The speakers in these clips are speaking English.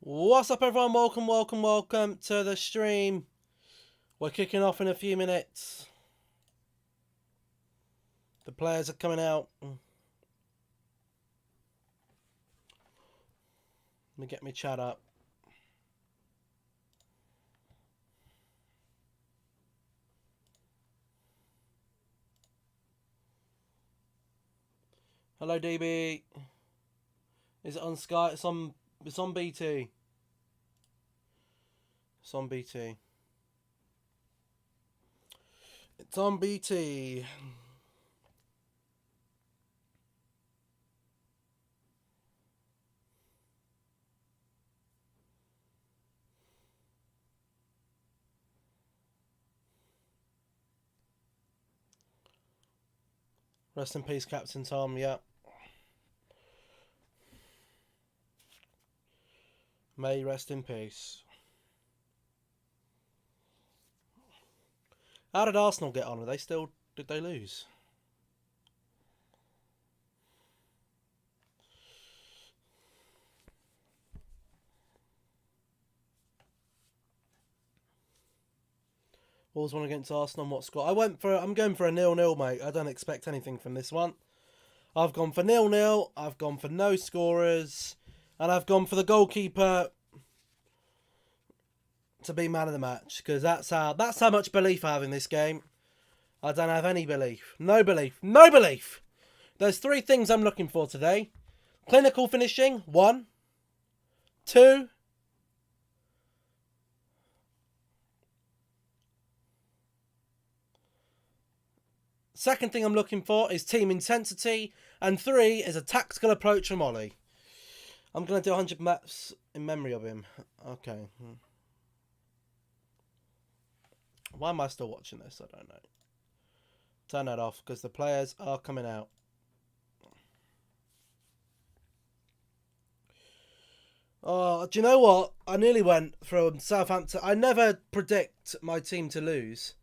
What's up, everyone? Welcome to the stream. We're kicking off in a few minutes. The players are coming out. Let me get my chat up. Hello, DB. Is it on Sky? It's on BT. It's on BT. It's on BT. Rest in peace, Captain Tom. Yeah. May rest in peace. How did Arsenal get on? Did they lose? Wolves won against Arsenal. What score? I'm going for a 0-0, mate. I don't expect anything from this one. I've gone for 0-0. I've gone for no scorers. And I've gone for the goalkeeper to be man of the match. Because that's how much belief I have in this game. I don't have any belief. No belief. No belief! There's 3 things I'm looking for today. Clinical finishing, 1. 2. Second thing I'm looking for is team intensity. And 3 is a tactical approach from Ollie. I'm going to do 100 maps in memory of him. Okay. Why am I still watching this? I don't know. Turn that off because the players are coming out. Oh, do you know what? I nearly went from Southampton. I never predict my team to lose.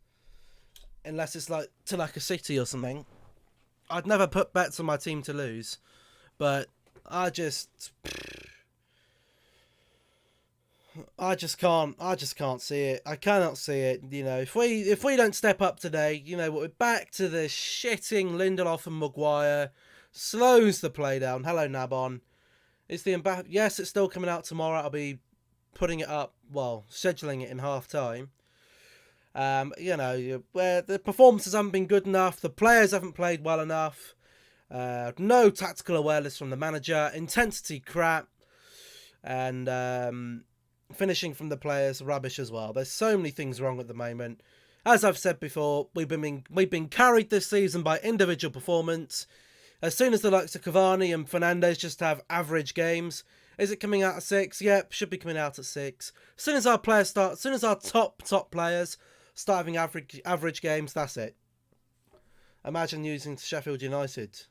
Unless it's like a City or something. I'd never put bets on my team to lose. But I just can't see it. I cannot see it. You know, if we don't step up today, you know, we're back to the shitting Lindelof and Maguire. Slows the play down. Hello, Nabon. It's the Mbappe. Yes, it's still coming out tomorrow. I'll be putting it up, well, scheduling it in half time. You know, where the performances haven't been good enough, the players haven't played well enough, no tactical awareness from the manager, intensity crap, and finishing from the players rubbish as well. There's so many things wrong at the moment. As I've said before, we've been carried this season by individual performance. As soon as the likes of Cavani and Fernandes just have average games, is it coming out at 6? Yep, should be coming out at 6. As soon as our top players start having average games, that's it. Imagine using Sheffield United.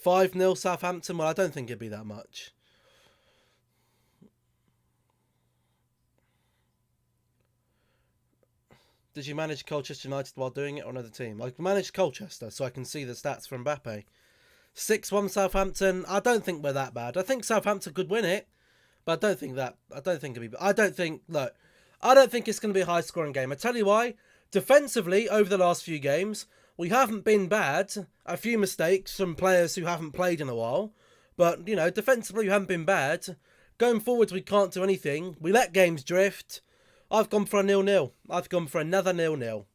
$5-0 Southampton. Well, I don't think it'd be that much. Did you manage Colchester United while doing it or another team? I managed Colchester, so I can see the stats for Mbappe. 6-1 Southampton. I don't think we're that bad. I think Southampton could win it, but I don't think it'd be. I don't think it's going to be a high-scoring game. I tell you why. Defensively, over the last few games, we haven't been bad. A few mistakes from players who haven't played in a while, but you know, defensively we haven't been bad. Going forwards, we can't do anything. We let games drift. I've gone for a 0-0. I've gone for another 0-0.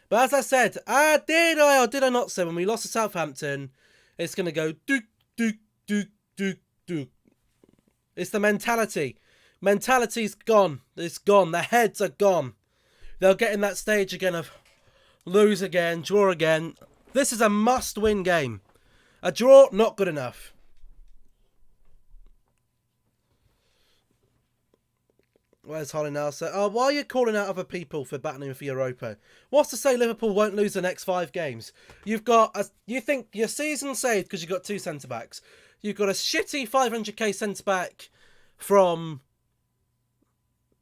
But as I said, did I not say when we lost to Southampton, it's going to go dook, dook, dook, dook, dook. It's the mentality. Mentality's gone. It's gone. Their heads are gone. They'll get in that stage again of lose again, draw again. This is a must-win game. A draw, not good enough. Where's Holly now? So, why are you calling out other people for battling for Europa? What's to say Liverpool won't lose the next 5 games? You think your season's saved because you've got 2 centre-backs. You've got a shitty 500k centre-back from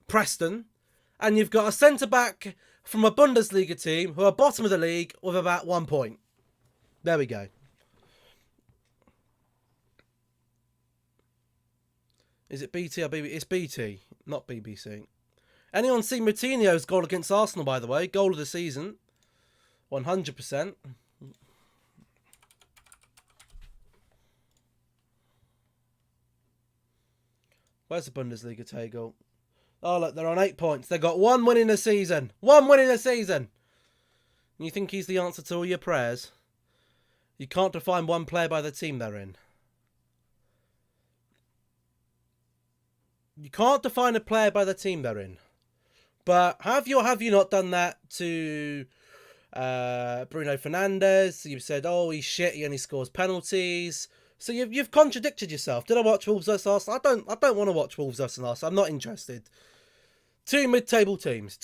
Preston. And you've got a centre-back from a Bundesliga team who are bottom of the league with about 1 point. There we go. Is it BT or BBC? It's BT, not BBC. Anyone seen Moutinho's goal against Arsenal, by the way? Goal of the season. 100%. Where's the Bundesliga table? Oh, look, they're on 8 points. They got 1 win in the season. 1 win in the season. And you think he's the answer to all your prayers? You can't define one player by the team they're in. You can't define a player by the team they're in. But have you or have you not done that to Bruno Fernandes? You've said, oh, he's shit, he only scores penalties. So you've contradicted yourself. Did I watch Wolves vs Arsenal? I don't want to watch Wolves vs Arsenal. I'm not interested. Two mid-table teams.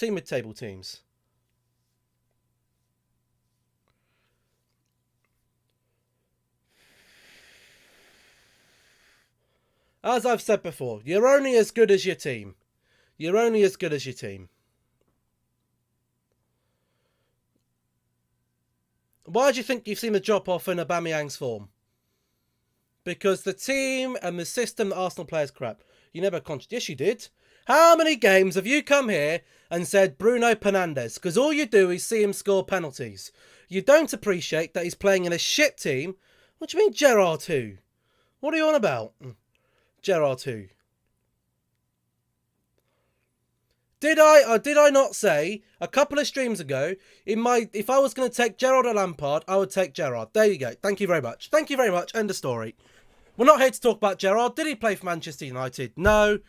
As I've said before, you're only as good as your team. Why do you think you've seen a drop-off in Aubameyang's form? Because the team and the system that Arsenal play is crap. You never Yes, you did. How many games have you come here and said Bruno Fernandes? Because all you do is see him score penalties. You don't appreciate that he's playing in a shit team. What do you mean, Gerrard who? What are you on about? Gerrard who? Did I not say a couple of streams ago, if I was going to take Gerrard or Lampard, I would take Gerrard. There you go. Thank you very much. End of story. We're not here to talk about Gerrard. Did he play for Manchester United? No.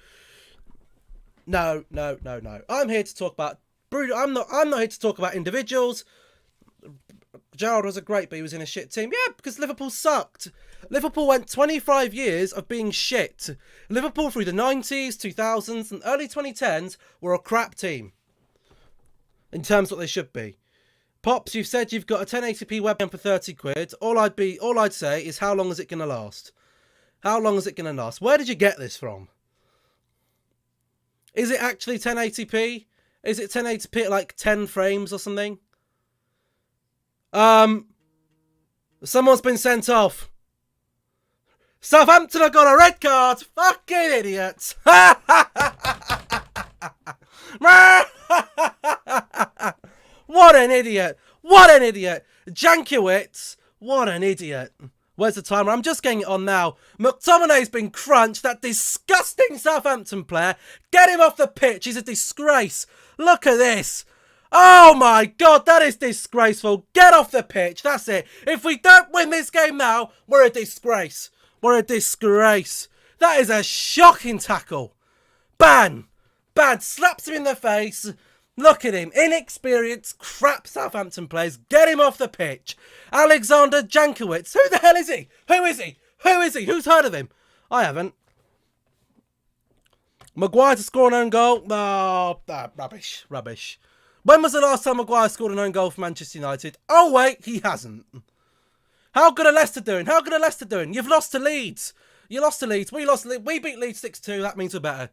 I'm here to talk about Bruno. I'm not here to talk about individuals. Gerrard was but he was in a shit team. Yeah, because Liverpool sucked. Liverpool went 25 years of being shit. Liverpool through the 90s, 2000s and early 2010s were a crap team. In terms of what they should be. Pops, you've said you've got a 1080p webcam for 30 quid. All I'd say is how long is it going to last? Where did you get this from? Is it actually 1080p? Is it 1080p at like 10 frames or something? Someone's been sent off. Southampton have got a red card. Fucking idiots. What an idiot. Jankiewicz. What an idiot. Where's the timer? I'm just getting it on now. McTominay's been crunched. That disgusting Southampton player. Get him off the pitch. He's a disgrace. Look at this. Oh my God, that is disgraceful. Get off the pitch. That's it. If we don't win this game now, we're a disgrace. That is a shocking tackle. Ban. Slaps him in the face. Look at him. Inexperienced, crap Southampton players. Get him off the pitch. Alexander Jankiewicz. Who the hell is he? Who is he? Who's heard of him? I haven't. Maguire to score an own goal. Oh, rubbish. When was the last time Maguire scored an own goal for Manchester United? Oh, wait, he hasn't. How good are Leicester doing? You've lost to Leeds. We beat Leeds 6-2. That means we're better.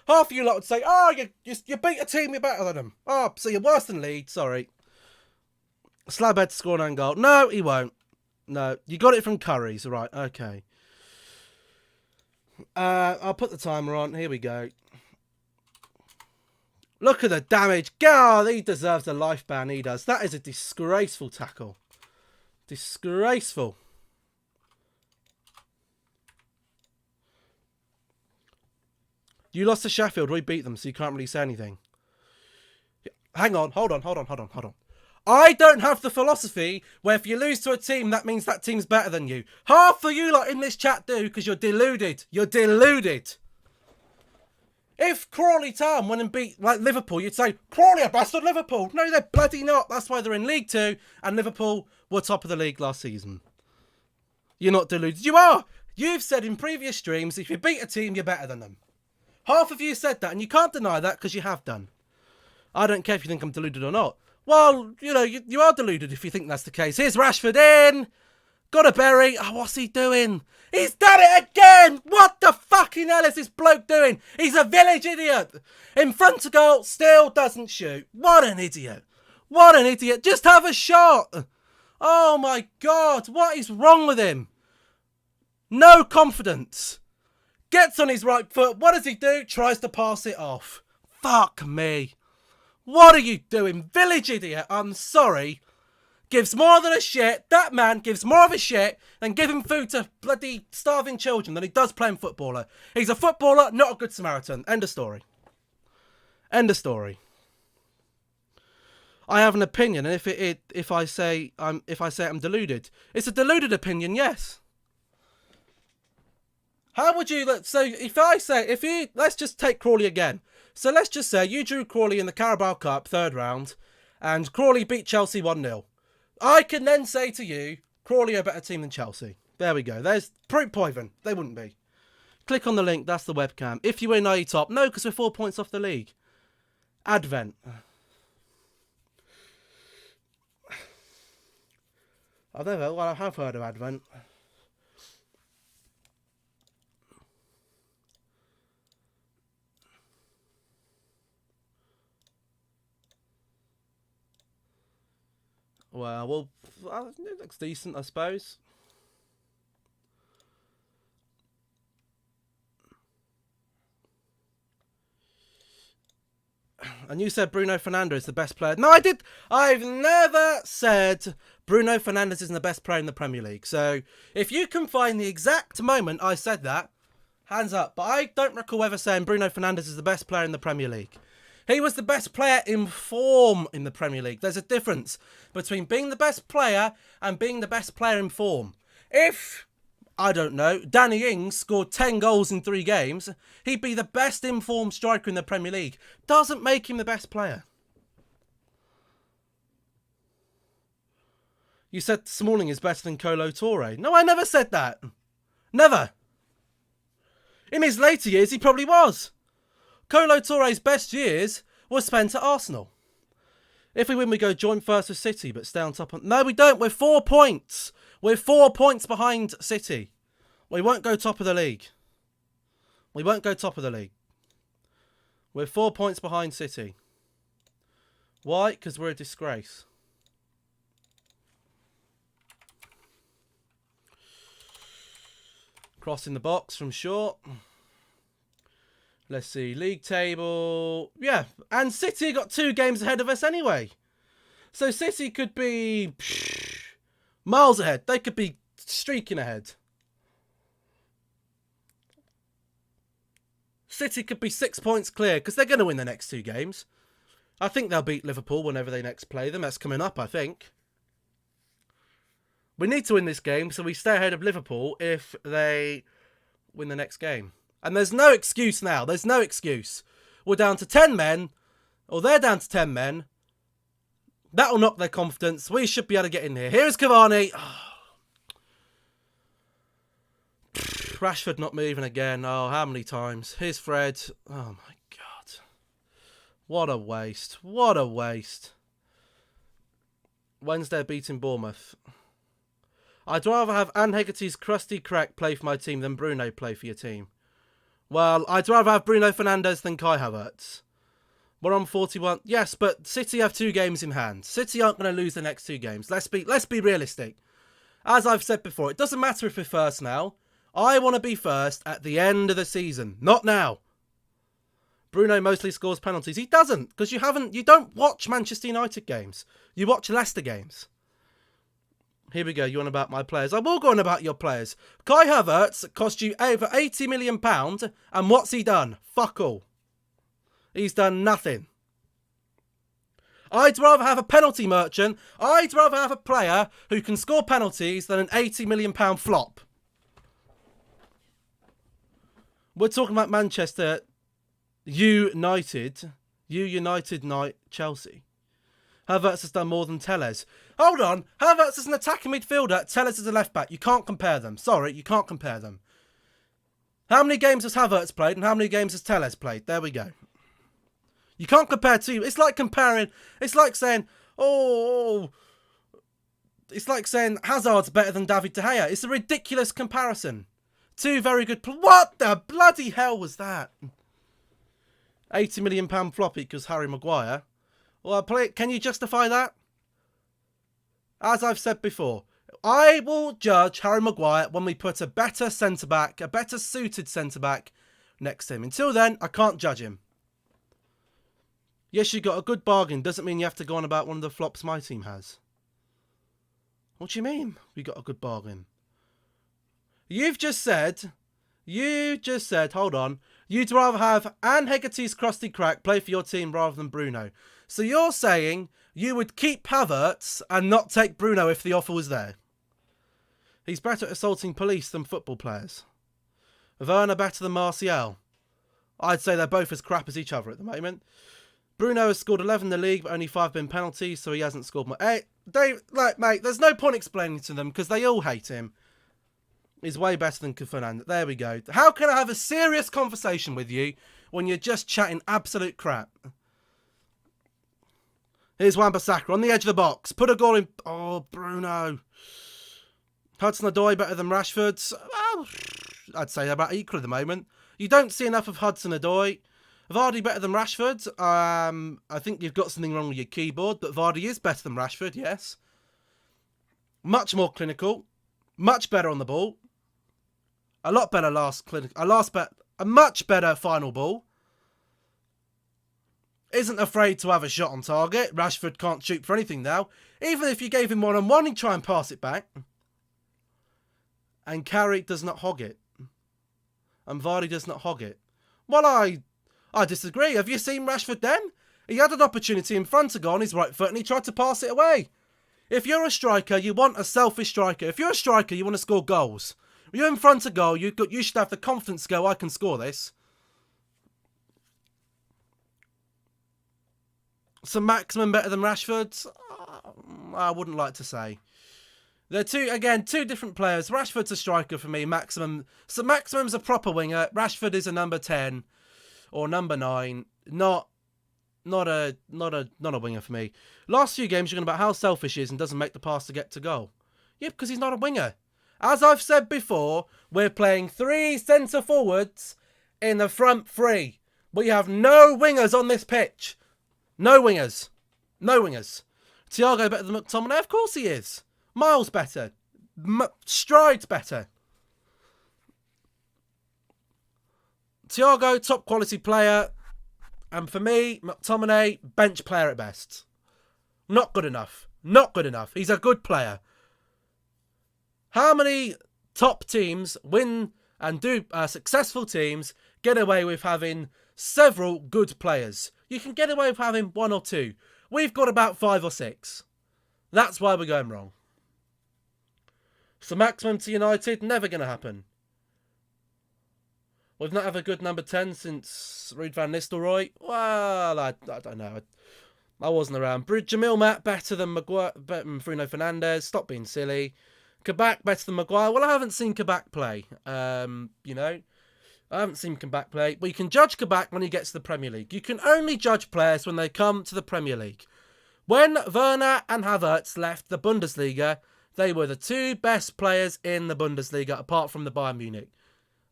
Half of you lot would say, oh, you beat a team, you're better than them. Oh, so you're worse than Leeds, sorry. Slabhead to score an own goal. No, he won't. No, you got it from Curry's. Right, okay. I'll put the timer on. Here we go. Look at the damage. God, he deserves a life ban, he does. That is a disgraceful tackle. Disgraceful. You lost to Sheffield. We beat them, so you can't really say anything. Hang on. Hold on. I don't have the philosophy where if you lose to a team, that means that team's better than you. Half of you lot in this chat do, because you're deluded. If Crawley Town went and beat like Liverpool, you'd say, Crawley are bastard Liverpool. No, they're bloody not. That's why they're in League 2, and Liverpool were top of the league last season. You're not deluded. You are. You've said in previous streams, if you beat a team, you're better than them. Half of you said that, and you can't deny that because you have done. I don't care if you think I'm deluded or not. Well, you know, you are deluded if you think that's the case. Here's Rashford in. Got a berry. Oh, what's he doing? He's done it again! What the fucking hell is this bloke doing? He's a village idiot. In front of goal, still doesn't shoot. What an idiot. What an idiot. Just have a shot. Oh my God, what is wrong with him? No confidence. Gets on his right foot. What does he do? Tries to pass it off. Fuck me. What are you doing? Village idiot, I'm sorry. Gives more than a shit. That man gives more of a shit than giving food to bloody starving children than he does playing footballer. He's a footballer, not a good Samaritan. End of story. End of story. I have an opinion, and if I say I'm deluded, it's a deluded opinion. Yes. How would you? So let's just take Crawley again. So let's just say you drew Crawley in the Carabao Cup third round, and Crawley beat Chelsea 1-0. I can then say to you, Crawley are a better team than Chelsea. There we go. There's proof proven. They wouldn't be. Click on the link. That's the webcam. If you win, are you top? No, because we're 4 points off the league. Advent. I have heard of Advent. Well, it looks decent, I suppose. And you said Bruno Fernandes is the best player. No, I did. I've never said Bruno Fernandes isn't the best player in the Premier League. So if you can find the exact moment I said that, hands up. But I don't recall ever saying Bruno Fernandes is the best player in the Premier League. He was the best player in form in the Premier League. There's a difference between being the best player and being the best player in form. If, I don't know, Danny Ings scored 10 goals in 3 games, he'd be the best in form striker in the Premier League. Doesn't make him the best player. You said Smalling is better than Kolo Touré. No, I never said that. Never. In his later years, he probably was. Kolo Touré's best years was spent at Arsenal. If we win, we go joint first with City, but stay on top. No, we don't. We're 4 points. We're 4 points behind City. We won't go top of the league. We won't go top of the league. We're 4 points behind City. Why? Because we're a disgrace. Crossing the box from short. Let's see, league table. Yeah, and City got 2 games ahead of us anyway. So City could be miles ahead. They could be streaking ahead. City could be 6 points clear because they're going to win the next 2 games. I think they'll beat Liverpool whenever they next play them. That's coming up, I think. We need to win this game so we stay ahead of Liverpool if they win the next game. And there's no excuse now. There's no excuse. We're down to 10 men, or they're down to 10 men. That'll knock their confidence. We should be able to get in here. Here's Cavani. Oh. Rashford not moving again. Oh, how many times? Here's Fred. Oh, my God. What a waste. What a waste. Wednesday beating Bournemouth. I'd rather have Anne Hegarty's crusty crack play for my team than Bruno play for your team. Well, I'd rather have Bruno Fernandes than Kai Havertz. We're on 41. Yes, but City have 2 games in hand. City aren't going to lose the next 2 games. Let's be realistic. As I've said before, it doesn't matter if we're first now. I want to be first at the end of the season, not now. Bruno mostly scores penalties. He doesn't, because you don't watch Manchester United games. You watch Leicester games. Here we go. You on about my players? I will go on about your players. Kai Havertz cost you over £80 million, and what's he done? Fuck all. He's done nothing. I'd rather have a penalty merchant. I'd rather have a player who can score penalties than an £80 million flop. We're talking about Manchester United. Chelsea. Havertz has done more than Telles. Hold on. Havertz is an attacking midfielder. Telles is a left-back. You can't compare them. Sorry, you can't compare them. How many games has Havertz played and how many games has Telles played? There we go. You can't compare two. It's like comparing. It's like saying, oh, It's like saying Hazard's better than David De Gea. It's a ridiculous comparison. Two very good... What the bloody hell was that? £80 million flop equals Harry Maguire. Well, can you justify that? As I've said before, I will judge Harry Maguire when we put a better centre-back, a better suited centre-back next to him. Until then, I can't judge him. Yes, you got a good bargain. Doesn't mean you have to go on about one of the flops my team has. What do you mean we got a good bargain? You just said, hold on, you'd rather have Anne Hegarty's crusty crack play for your team rather than Bruno. So you're saying you would keep Havertz and not take Bruno if the offer was there. He's better at assaulting police than football players. Werner better than Martial. I'd say they're both as crap as each other at the moment. Bruno has scored 11 in the league, but only 5 been penalties, so he hasn't scored more. Hey, mate, there's no point explaining to them because they all hate him. He's way better than Fernandes. There we go. How can I have a serious conversation with you when you're just chatting absolute crap? Here's Wan-Bissaka on the edge of the box. Put a goal in. Oh, Bruno. Hudson-Odoi better than Rashford. Well, I'd say they're about equal at the moment. You don't see enough of Hudson-Odoi. Vardy better than Rashford. I think you've got something wrong with your keyboard, but Vardy is better than Rashford, yes. Much more clinical. Much better on the ball. A lot better a much better final ball. Isn't afraid to have a shot on target. Rashford can't shoot for anything now. Even if you gave him one-on-one, he'd try and pass it back. And Carrick does not hog it. And Vardy does not hog it. Well, I disagree. Have you seen Rashford then? He had an opportunity in front of goal on his right foot and he tried to pass it away. If you're a striker, you want a selfish striker. If you're a striker, you want to score goals. When you're in front of goal, you should have the confidence to go, I can score this. So Maximum better than Rashford? I wouldn't like to say. They're two different players. Rashford's a striker for me. So Maximum's a proper winger. Rashford is a number 10 or number 9. Not a winger for me. Last few games, you're going about how selfish he is and doesn't make the pass to get to goal. Yeah, because he's not a winger. As I've said before, we're playing 3 centre forwards in the front 3. We have no wingers on this pitch. No wingers. No wingers. Thiago better than McTominay? Of course he is. Miles better. Strides better. Thiago, top quality player. And for me, McTominay, bench player at best. Not good enough. Not good enough. He's a good player. How many top teams win and do successful teams get away with having several good players? You can get away with having 1 or 2. We've got about 5 or 6. That's why we're going wrong. So Maximum to United, never going to happen. We've not had a good number 10 since Ruud van Nistelrooy. Well, I don't know. I wasn't around. Jamil Matt better than Bruno Fernandes. Stop being silly. Kabak better than Maguire. Well, I haven't seen Kabak play. I haven't seen Kabak play. But you can judge Kabak when he gets to the Premier League. You can only judge players when they come to the Premier League. When Werner and Havertz left the Bundesliga, they were the 2 best players in the Bundesliga, apart from the Bayern Munich.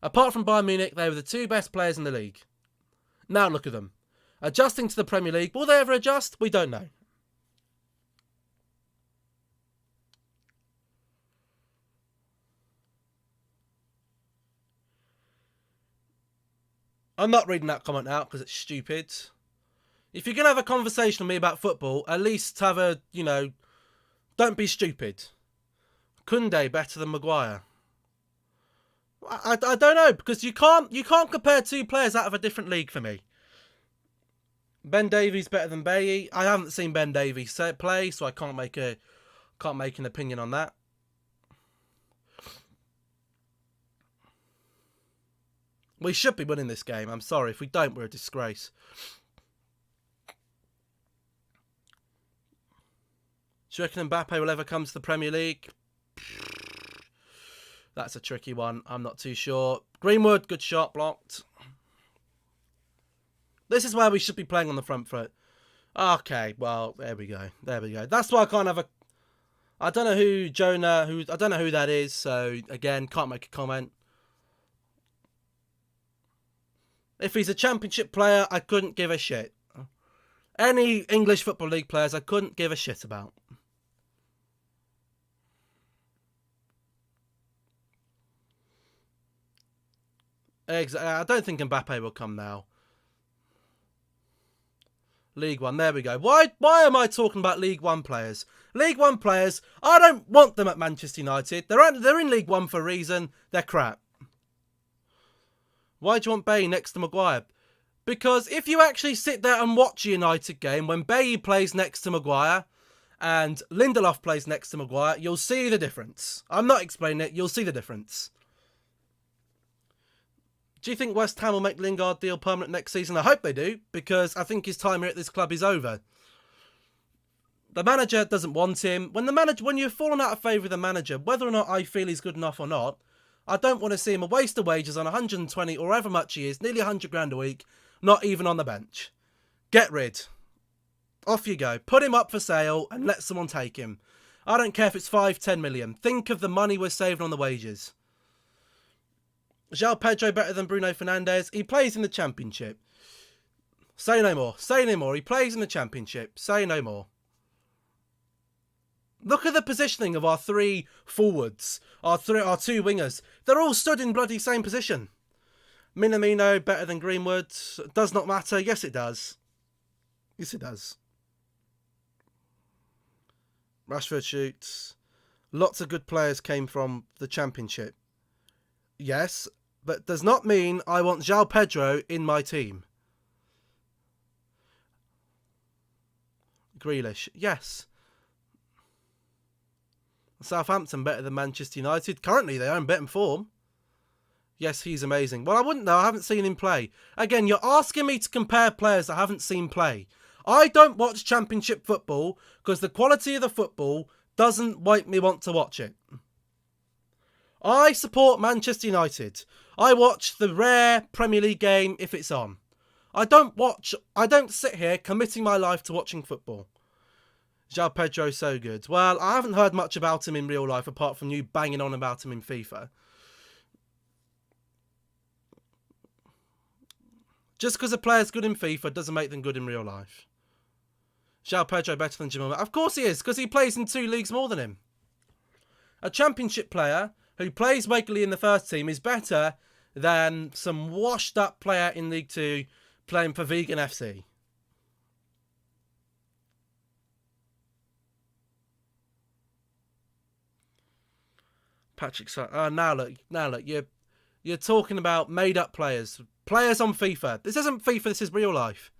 Apart from Bayern Munich, they were the 2 best players in the league. Now look at them. Adjusting to the Premier League. Will they ever adjust? We don't know. I'm not reading that comment out because it's stupid. If you're going to have a conversation with me about football, at least have a, don't be stupid. Koundé better than Maguire. I don't know, because you can't compare 2 players out of a different league for me. Ben Davies better than Bailly. I haven't seen Ben Davies play, so I can't make an opinion on that. We should be winning this game. I'm sorry. If we don't, we're a disgrace. Do you reckon Mbappe will ever come to the Premier League? That's a tricky one. I'm not too sure. Greenwood, good shot, blocked. This is where we should be playing on the front foot. Okay, well, there we go. There we go. That's why I I don't know who Jonah, I don't know who that is, so again, can't make a comment. If he's a championship player, I couldn't give a shit. Any English Football League players, I couldn't give a shit about. Exactly. I don't think Mbappe will come now. League One, there we go. Why am I talking about League One players? League One players, I don't want them at Manchester United. They're in League One for a reason. They're crap. Why do you want Bailly next to Maguire? Because if you actually sit there and watch a United game, when Bailly plays next to Maguire and Lindelof plays next to Maguire, you'll see the difference. I'm not explaining it, you'll see the difference. Do you think West Ham will make Lingard deal permanent next season? I hope they do, because I think his time here at this club is over. The manager doesn't want him. When you're falling out of favour with the manager, whether or not I feel he's good enough or not, I don't want to see him a waste of wages on 120 or however much he is, nearly 100 grand a week, not even on the bench. Get rid. Off you go. Put him up for sale and let someone take him. I don't care if it's 5, 10 million. Think of the money we're saving on the wages. João Pedro better than Bruno Fernandes? He plays in the Championship. Say no more. Say no more. He plays in the Championship. Say no more. Look at the positioning of our 3 forwards. Our 2 wingers. They're all stood in bloody same position. Minamino better than Greenwood? Does not matter. Yes, it does. Yes, it does. Rashford shoots. Lots of good players came from the Championship. Yes, but does not mean I want João Pedro in my team. Grealish. Yes. Southampton better than Manchester United. Currently, they are in better form. Yes, he's amazing. Well, I wouldn't know. I haven't seen him play. Again, you're asking me to compare players I haven't seen play. I don't watch Championship football because the quality of the football doesn't make me want to watch it. I support Manchester United. I watch the rare Premier League game if it's on. I don't sit here committing my life to watching football. João Pedro, so good. Well, I haven't heard much about him in real life apart from you banging on about him in FIFA. Just because a player's good in FIFA doesn't make them good in real life. João Pedro better than Jamal? Of course he is, because he plays in 2 leagues more than him. A Championship player who plays regularly in the first team is better than some washed up player in League 2 playing for Vegan FC. Patrick, now look, you're talking about made up players on FIFA. This isn't FIFA. This is real life.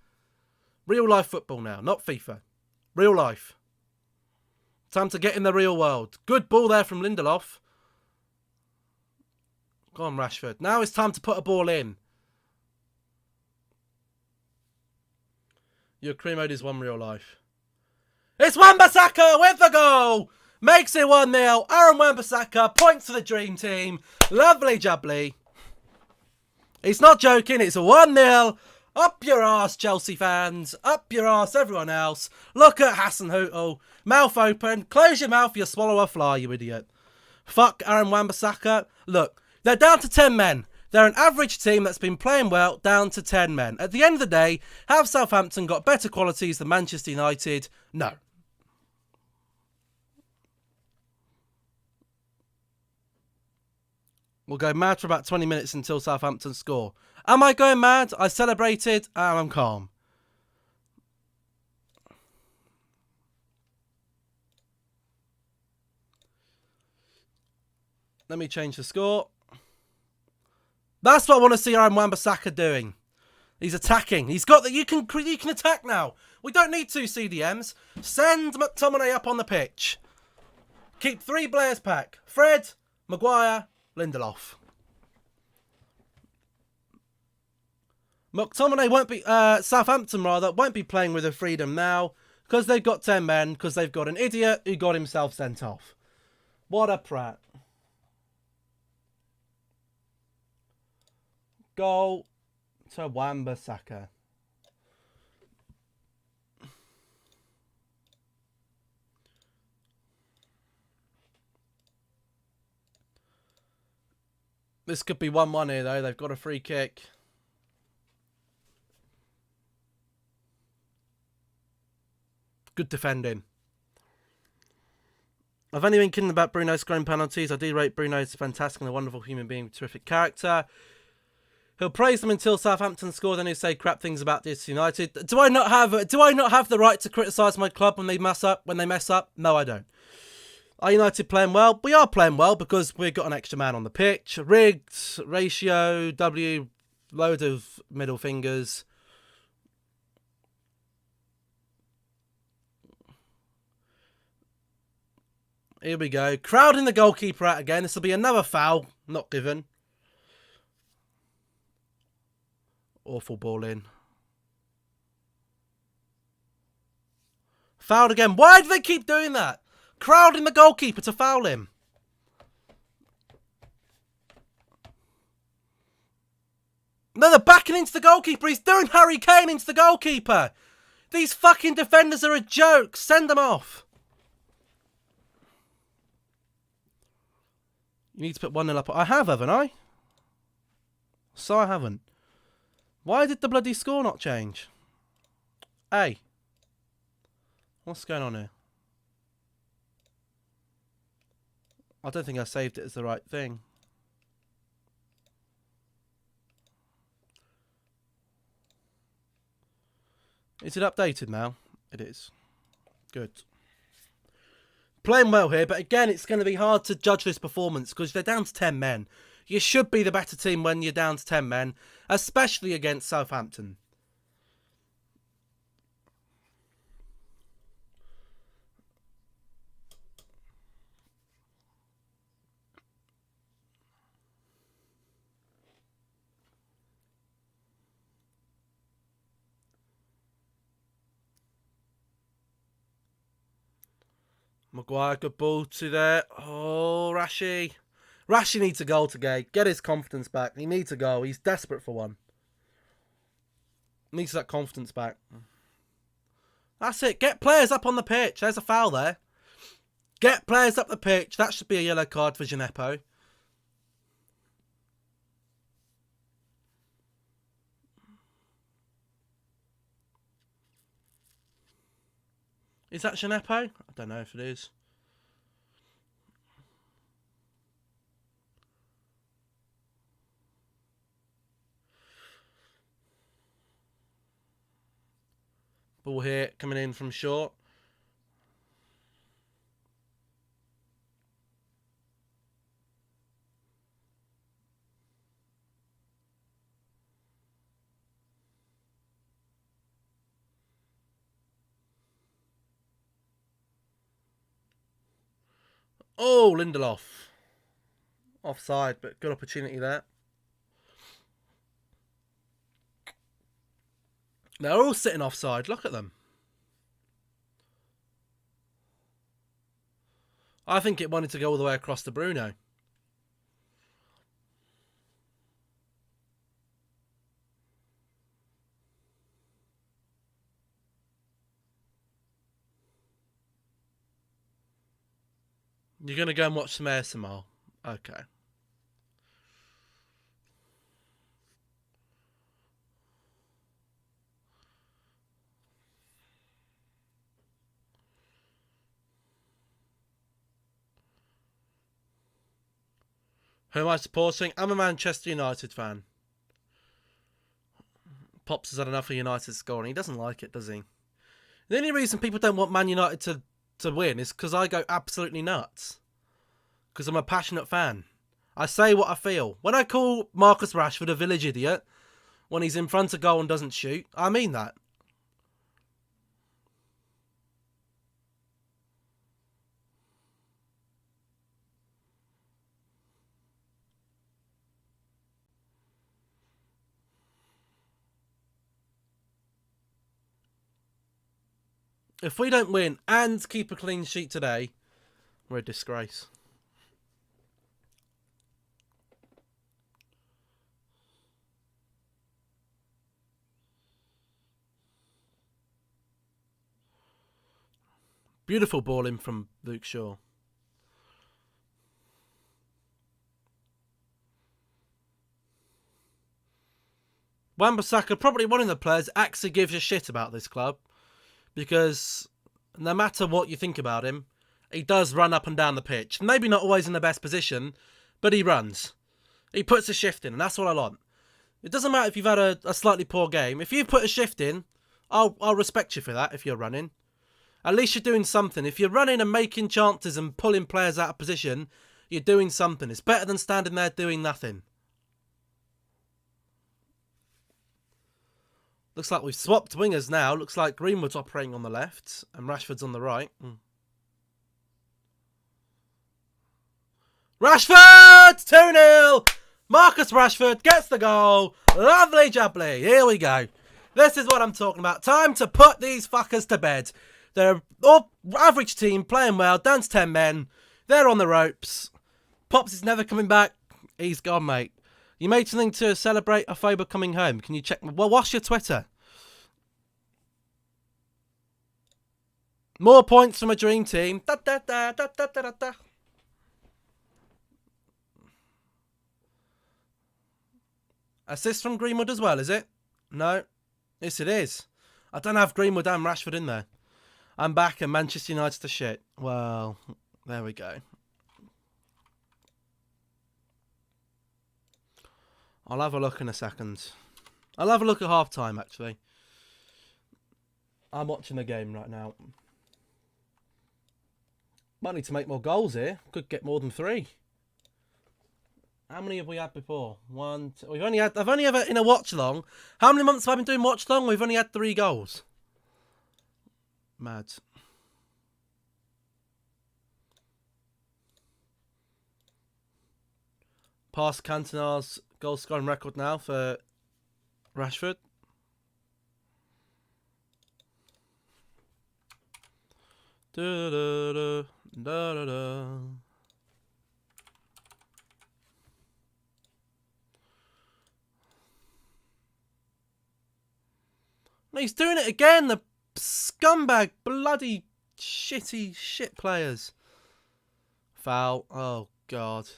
Real life football now, not FIFA. Real life. Time to get in the real world. Good ball there from Lindelof. Go on, Rashford. Now it's time to put a ball in. Your career mode is one real life. It's Wan-Bissaka with the goal! Makes it 1-0. Aaron Wan-Bissaka points to the dream team. Lovely jubbly. He's not joking. It's a 1-0. Up your arse, Chelsea fans. Up your arse, everyone else. Look at Hasenhüttl. Mouth open. Close your mouth, you swallow a fly, you idiot. Fuck Aaron Wan-Bissaka. Look, they're down to 10 men. They're an average team that's been playing well, down to 10 men. At the end of the day, have Southampton got better qualities than Manchester United? No. We'll go mad for about 20 minutes until Southampton score. Am I going mad? I celebrated and I'm calm. Let me change the score. That's what I want to see Aaron Wan-Bissaka doing. He's attacking. He's got that. You can attack now. We don't need 2 CDMs. Send McTominay up on the pitch. Keep 3 players pack. Fred, Maguire, Lindelof. McTominay won't be, Southampton rather, won't be playing with the freedom now because they've got 10 men, because they've got an idiot who got himself sent off. What a prat. Goal to Wan-Bissaka. This could be 1-1 here, though. They've got a free kick. Good defending. I've only been kidding about Bruno scoring penalties. I do rate Bruno as fantastic and a wonderful human being with terrific character. He'll praise them until Southampton score, then he'll say crap things about this United. Do I not have the right to criticise my club when they mess up? No, I don't. Are United playing well? We are playing well because we've got an extra man on the pitch. Rigged, ratio, W, load of middle fingers. Here we go. Crowding the goalkeeper out again. This will be another foul. Not given. Awful ball in. Fouled again. Why do they keep doing that? Crowding the goalkeeper to foul him. No, they're backing into the goalkeeper. He's doing Harry Kane into the goalkeeper. These fucking defenders are a joke. Send them off. You need to put 1-0 up. I have, haven't I? So I haven't. Why did the bloody score not change? Hey. What's going on here? I don't think I saved it as the right thing. Is it updated now? It is. Good. Playing well here, but again, it's going to be hard to judge this performance because they're down to 10 men. You should be the better team when you're down to 10 men, especially against Southampton. Maguire, good ball to there. Oh, Rashi. Rashi needs a goal today. Get his confidence back. He needs a goal. He's desperate for one. Needs that confidence back. That's it. Get players up on the pitch. There's a foul there. Get players up the pitch. That should be a yellow card for Gineppo. Is that Gineppo? I don't know if it is. Ball here, coming in from short. Oh, Lindelof. Offside, but good opportunity there. They're all sitting offside. Look at them. I think it wanted to go all the way across to Bruno. You're going to go and watch some ASMR? Okay. Who am I supporting? I'm a Manchester United fan. Pops has had enough of United scoring. He doesn't like it, does he? The only reason people don't want Man United to win is because I go absolutely nuts. Because I'm a passionate fan. I say what I feel. When I call Marcus Rashford a village idiot, when he's in front of goal and doesn't shoot, I mean that. If we don't win and keep a clean sheet today, we're a disgrace. Beautiful ball in from Luke Shaw. Wan-Bissaka, probably one of the players, actually gives a shit about this club. Because no matter what you think about him, he does run up and down the pitch. Maybe not always in the best position, but he runs. He puts a shift in, and that's what I want. It doesn't matter if you've had a slightly poor game. If you put a shift in, I'll respect you for that if you're running. At least you're doing something. If you're running and making chances and pulling players out of position, you're doing something. It's better than standing there doing nothing. Looks like we've swapped wingers now. Looks like Greenwood's operating on the left and Rashford's on the right. Rashford! 2-0! Marcus Rashford gets the goal. Lovely jubbly. Here we go. This is what I'm talking about. Time to put these fuckers to bed. They're all average team, playing well, down to 10 men. They're on the ropes. Pops is never coming back. He's gone, mate. You made something to celebrate Ophoba coming home. Can you check? Well, what's your Twitter? More points from a dream team. Da, da, da, da, da, da, da. Assist from Greenwood as well, is it? No. Yes, it is. I don't have Greenwood and Rashford in there. I'm back and Manchester United are shit. Well, there we go. I'll have a look in a second. I'll have a look at half-time, actually. I'm watching the game right now. Might need to make more goals here. Could get more than 3. How many have we had before? 1, 2. I've only ever, in a watch-along. How many months have I been doing watch-along? We've only had 3 goals. Mad. Past Cantona's goal scoring record now for Rashford. Da, da, da, da, da, da. He's doing it again, the scumbag, bloody shitty shit players. Foul. Oh, God.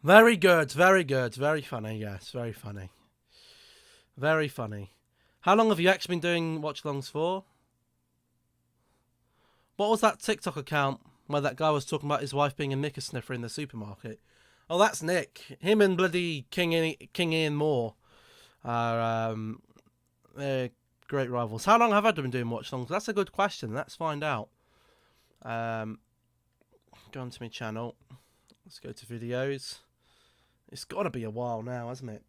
Very good, very good, very funny, yes, very funny. Very funny. How long have you actually been doing watch-alongs for? What was that TikTok account where that guy was talking about his wife being a knicker sniffer in the supermarket? Oh, that's Nick. Him and bloody King Ian Moore are great rivals. How long have I been doing watch-alongs? That's a good question. Let's find out. Go onto my channel. Let's go to videos. It's got to be a while now, hasn't it?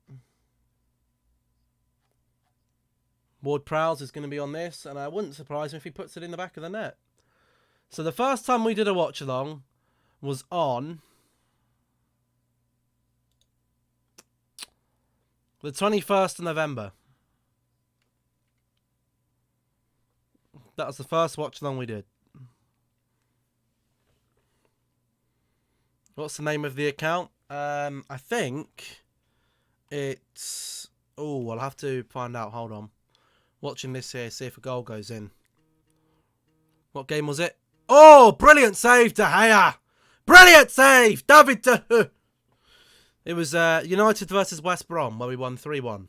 Ward Prowse is going to be on this, and I wouldn't surprise me if he puts it in the back of the net. So the first time we did a watch-along was on the 21st of November. That was the first watch-along we did. What's the name of the account? I think it's... Oh, I'll have to find out. Hold on. Watching this here, see if a goal goes in. What game was it? Oh, brilliant save, De Gea! Brilliant save, David De Gea! It was United versus West Brom, where we won 3-1.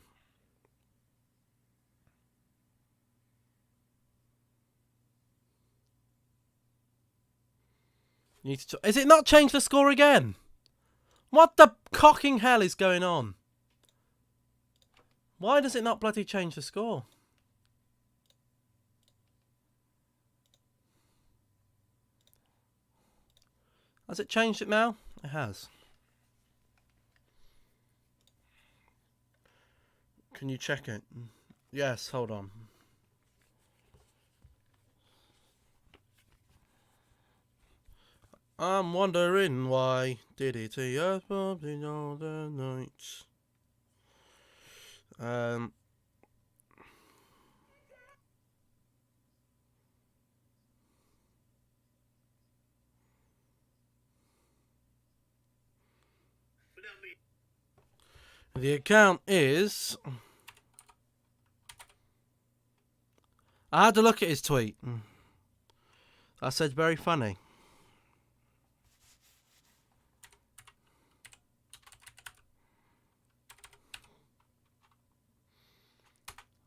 You need to... Is it not changed the score again? What the cocking hell is going on? Why does it not bloody change the score? Has it changed it now? It has. Can you check it? Yes, hold on. I'm wondering why did it take us probably all the nights. The account is... I had to look at his tweet. I said very funny.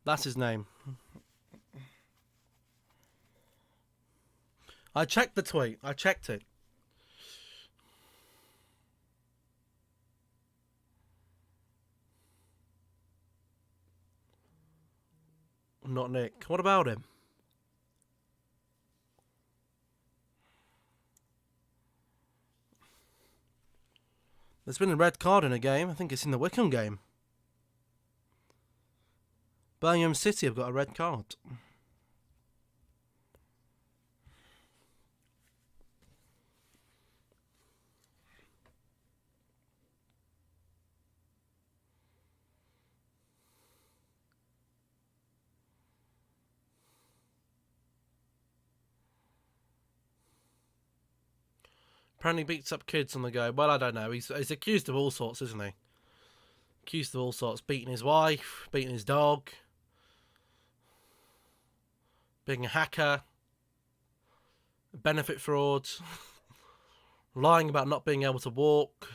That's his name. I checked the tweet. I checked it. Not Nick. What about him? There's been a red card in a game. I think it's in the Wycombe game. Birmingham City have got a red card. Apparently beats up kids on the go. Well, I don't know. He's accused of all sorts, isn't he? Accused of all sorts. Beating his wife, beating his dog, being a hacker, benefit fraud, lying about not being able to walk.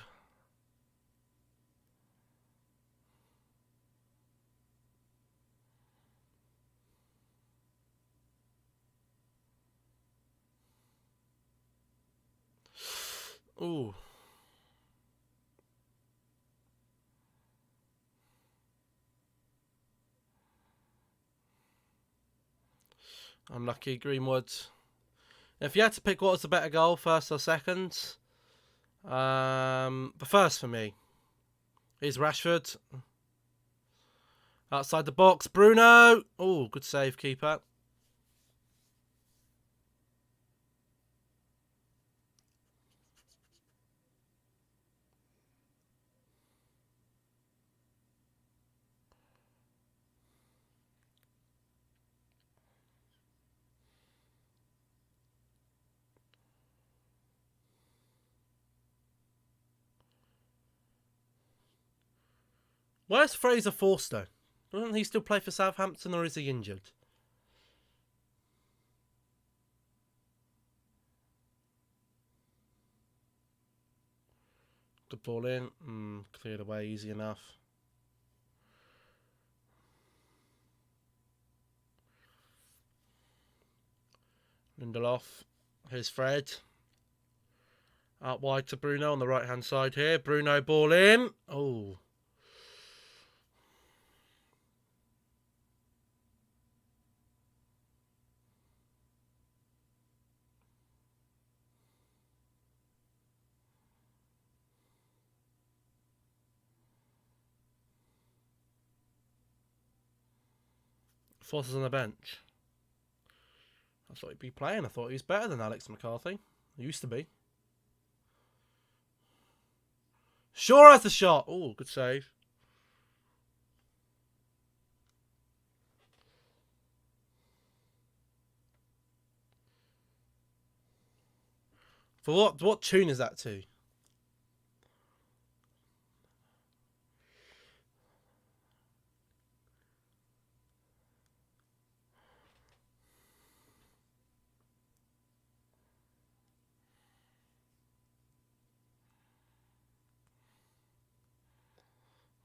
Ooh. Unlucky Greenwood. If you had to pick what was the better goal, first or second, the first for me is Rashford. Outside the box, Bruno. Oh, good save, keeper. Where's Fraser Forster? Doesn't he still play for Southampton, or is he injured? Good ball in. Cleared away easy enough. Lindelof. Here's Fred. Out wide to Bruno on the right hand side here. Bruno ball in. Oh. Forster's on the bench. I thought he'd be playing. I thought he was better than Alex McCarthy. He used to be. Shaw has the shot. Oh, good save. For what tune is that to?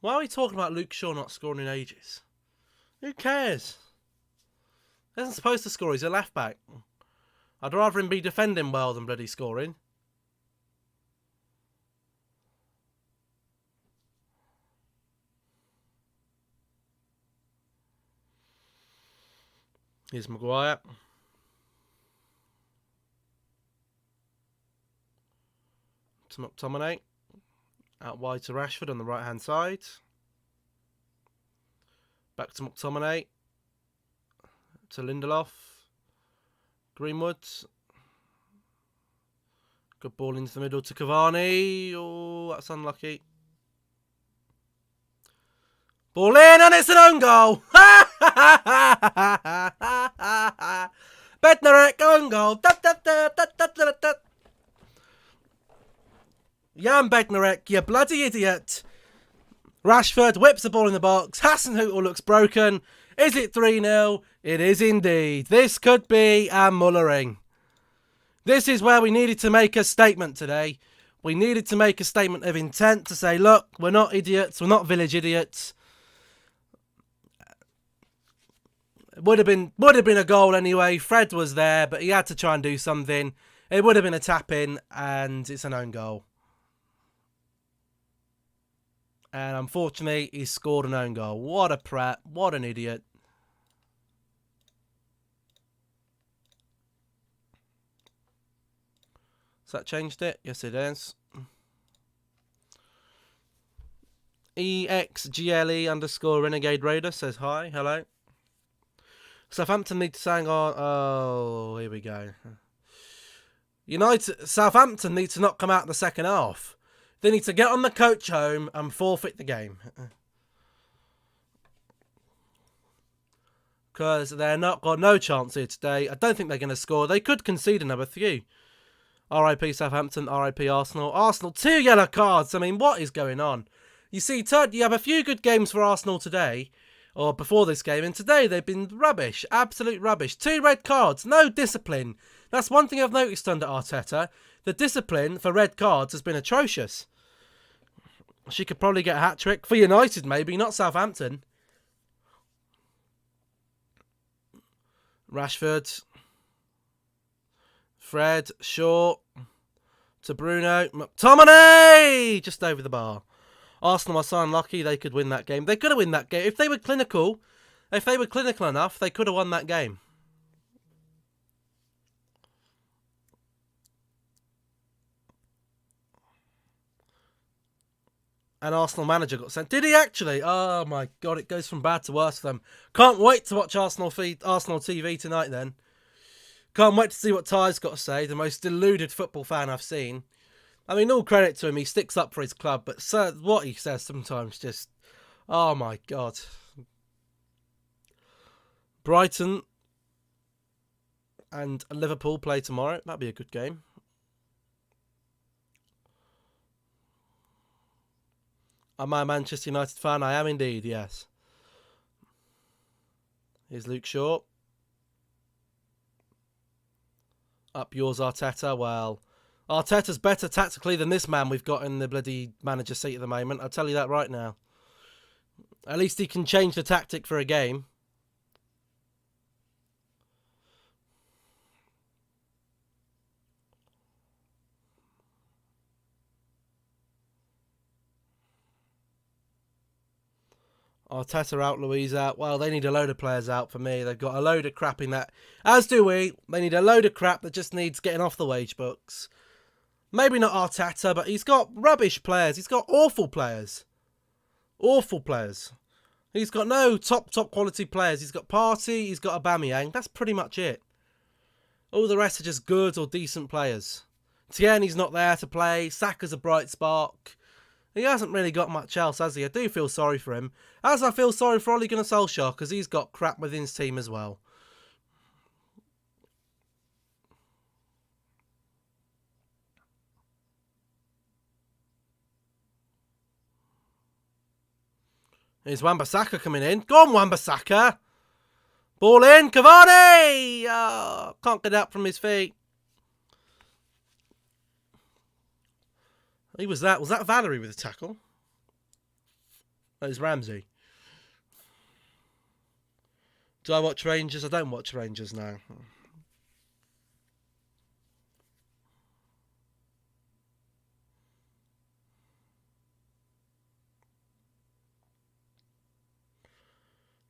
Why are we talking about Luke Shaw not scoring in ages? Who cares? He isn't supposed to score. He's a left back. I'd rather him be defending well than bloody scoring. Here's Maguire. To McTominay. Out wide to Rashford on the right hand side. Back to McTominay. To Lindelof. Greenwood. Good ball into the middle to Cavani. Oh, that's unlucky. Ball in, and it's an own goal. Bednarek, own goal. Jan Bednarek, you bloody idiot. Rashford whips the ball in the box. Hasenhüttl looks broken. Is it 3-0? It is indeed. This could be a Mullering. This is where we needed to make a statement today. We needed to make a statement of intent to say, look, we're not idiots. We're not village idiots. Would have been a goal anyway. Fred was there, but he had to try and do something. It would have been a tap-in, and it's an own goal. And unfortunately, he scored an own goal. What a prat. What an idiot. Has that changed it? Yes, it is. EXGLE_Renegade Raider says hi. Hello. Southampton need to hang on. Oh, here we go. Southampton need to not come out in the second half. They need to get on the coach home and forfeit the game. Because they're not got no chance here today. I don't think they're going to score. They could concede another few. RIP Southampton, RIP Arsenal. Arsenal, 2 yellow cards. I mean, what is going on? You see, you have a few good games for Arsenal today, or before this game, and today they've been rubbish, absolute rubbish. 2 red cards, no discipline. That's one thing I've noticed under Arteta. The discipline for red cards has been atrocious. She could probably get a hat-trick for United, maybe, not Southampton. Rashford. Fred, Shaw, to Bruno, McTominay! Just over the bar. Arsenal are so unlucky they could win that game. They could have won that game. If they were clinical enough, they could have won that game. An Arsenal manager got sent. Did he actually? Oh my God, it goes from bad to worse for them. Can't wait to watch Arsenal TV tonight then. Can't wait to see what Ty's got to say. The most deluded football fan I've seen. I mean, all credit to him. He sticks up for his club. But what he says sometimes just... Oh, my God. Brighton and Liverpool play tomorrow. That'd be a good game. Am I a Manchester United fan? I am indeed, yes. Here's Luke Shaw. Up yours, Arteta. Well, Arteta's better tactically than this man we've got in the bloody manager seat at the moment. I'll tell you that right now. At least he can change the tactic for a game. Arteta out, Louise out. Well, they need a load of players out for me. They've got a load of crap in that. As do we. They need a load of crap that just needs getting off the wage books. Maybe not Arteta, but he's got rubbish players. He's got awful players. Awful players. He's got no top quality players. He's got Partey, he's got Aubameyang. That's pretty much it. All the rest are just good or decent players. Tierney's not there to play. Saka's a bright spark. He hasn't really got much else, has he? I do feel sorry for him. As I feel sorry for Ole Gunnar Solskjaer, because he's got crap within his team as well. Here's Wan-Bissaka coming in. Go on, Wan-Bissaka! Ball in, Cavani! Oh, can't get up from his feet. Was that Valerie with the tackle? That is Ramsey. Do I watch Rangers? I don't watch Rangers now.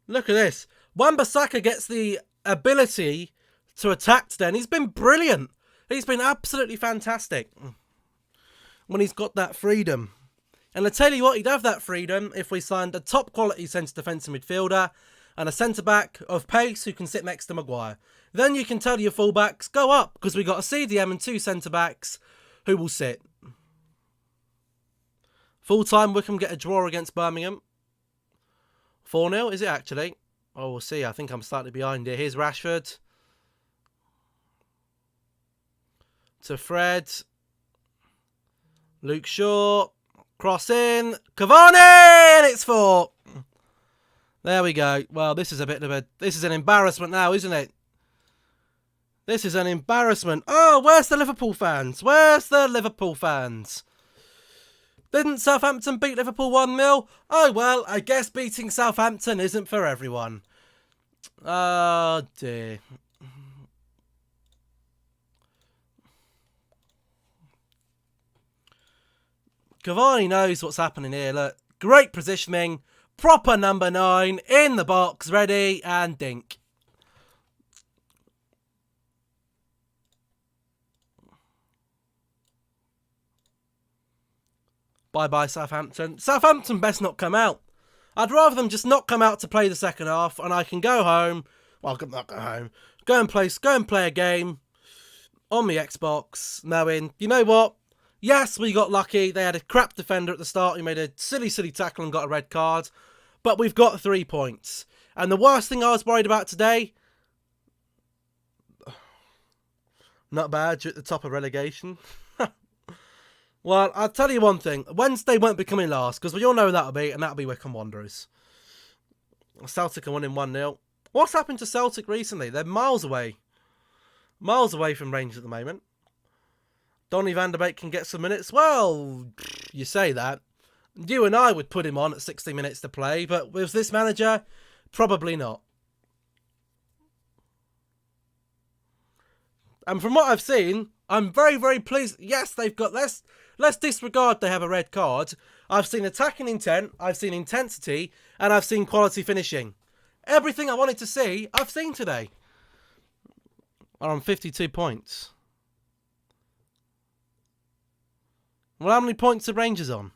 Look at this. Wan-Bissaka gets the ability to attack today, and he's been brilliant. He's been absolutely fantastic when he's got that freedom. And I tell you what, he'd have that freedom if we signed a top quality centre defensive midfielder and a centre back of pace who can sit next to Maguire. Then you can tell your fullbacks, go up, because we got a CDM and 2 centre backs who will sit. Full time, Wickham get a draw against Birmingham. 4-0, is it actually? Oh, we'll see. I think I'm slightly behind here. Here's Rashford. To Fred. Luke Shaw. cross in. Cavani! And it's 4. There we go. Well, this is this is an embarrassment now, isn't it? This is an embarrassment. Oh, where's the Liverpool fans? Where's the Liverpool fans? Didn't Southampton beat Liverpool 1-0? Oh, well, I guess beating Southampton isn't for everyone. Oh, dear. Cavani knows what's happening here. Look, great positioning. Proper number 9 in the box, ready, and dink. Bye-bye, Southampton. Southampton best not come out. I'd rather them just not come out to play the second half, and I can go home. Well, not go home. Go and play a game on my Xbox, knowing, you know what? Yes, we got lucky. They had a crap defender at the start who made a silly tackle and got a red card. But we've got 3 points. And the worst thing I was worried about today... Not bad, you're at the top of relegation. Well, I'll tell you one thing. Wednesday won't be coming last, because we all know that'll be, and that'll be Wycombe Wanderers. Celtic are winning 1-0. What's happened to Celtic recently? They're miles away. Miles away from Rangers at the moment. Donny van der Beek can get some minutes. Well, you say that. You and I would put him on at 60 minutes to play, but with this manager, probably not. And from what I've seen, I'm very, very pleased. Yes, they've got let's disregard they have a red card. I've seen attacking intent, I've seen intensity, and I've seen quality finishing. Everything I wanted to see, I've seen today. We're on 52 points. Well, how many points are Rangers on?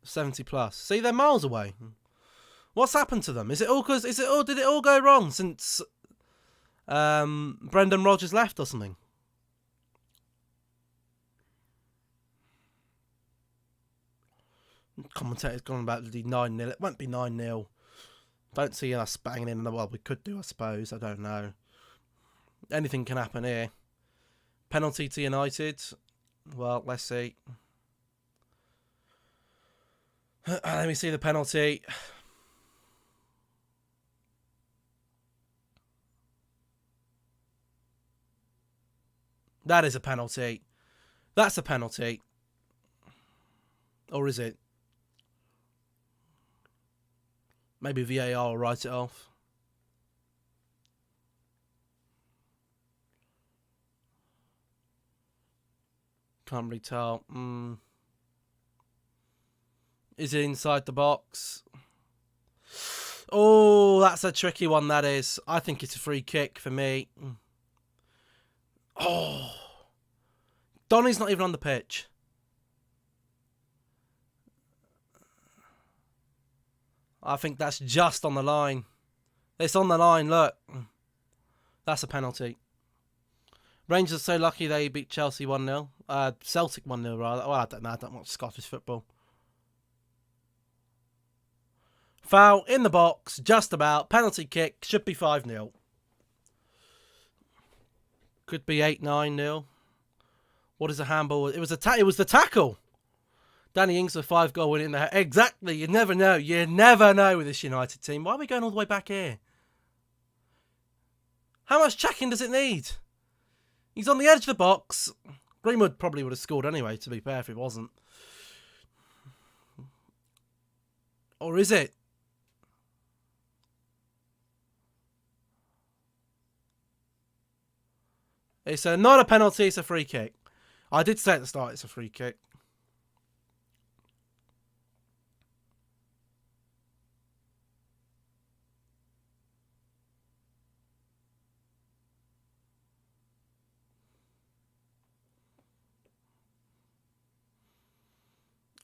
+70. See, they're miles away. What's happened to them? Did it all go wrong since Brendan Rodgers left or something? Commentator's gone about the 9-0. It won't be 9-0. Don't see us banging in. Well, we could do, I suppose. I don't know. Anything can happen here. Penalty to United. Well, let's see. Let me see the penalty. That is a penalty. That's a penalty. Or is it? Maybe VAR will write it off. Can't really tell. Is it inside the box? Oh, that's a tricky one, that is. I think it's a free kick for me. Oh. Donny's not even on the pitch. I think that's just on the line. It's on the line, look. That's a penalty. Rangers are so lucky they beat Chelsea 1-0. Celtic 1-0 rather. Well, I don't know. I don't watch Scottish football. Foul in the box, just about. Penalty kick, should be 5-0. Could be 8-9-0. What is a handball? It was the tackle. Danny Ings with 5-goal win in there. Exactly. You never know. You never know with this United team. Why are we going all the way back here? How much checking does it need? He's on the edge of the box. Greenwood probably would have scored anyway, to be fair, if it wasn't. Or is it? It's not a penalty, it's a free kick. I did say at the start it's a free kick.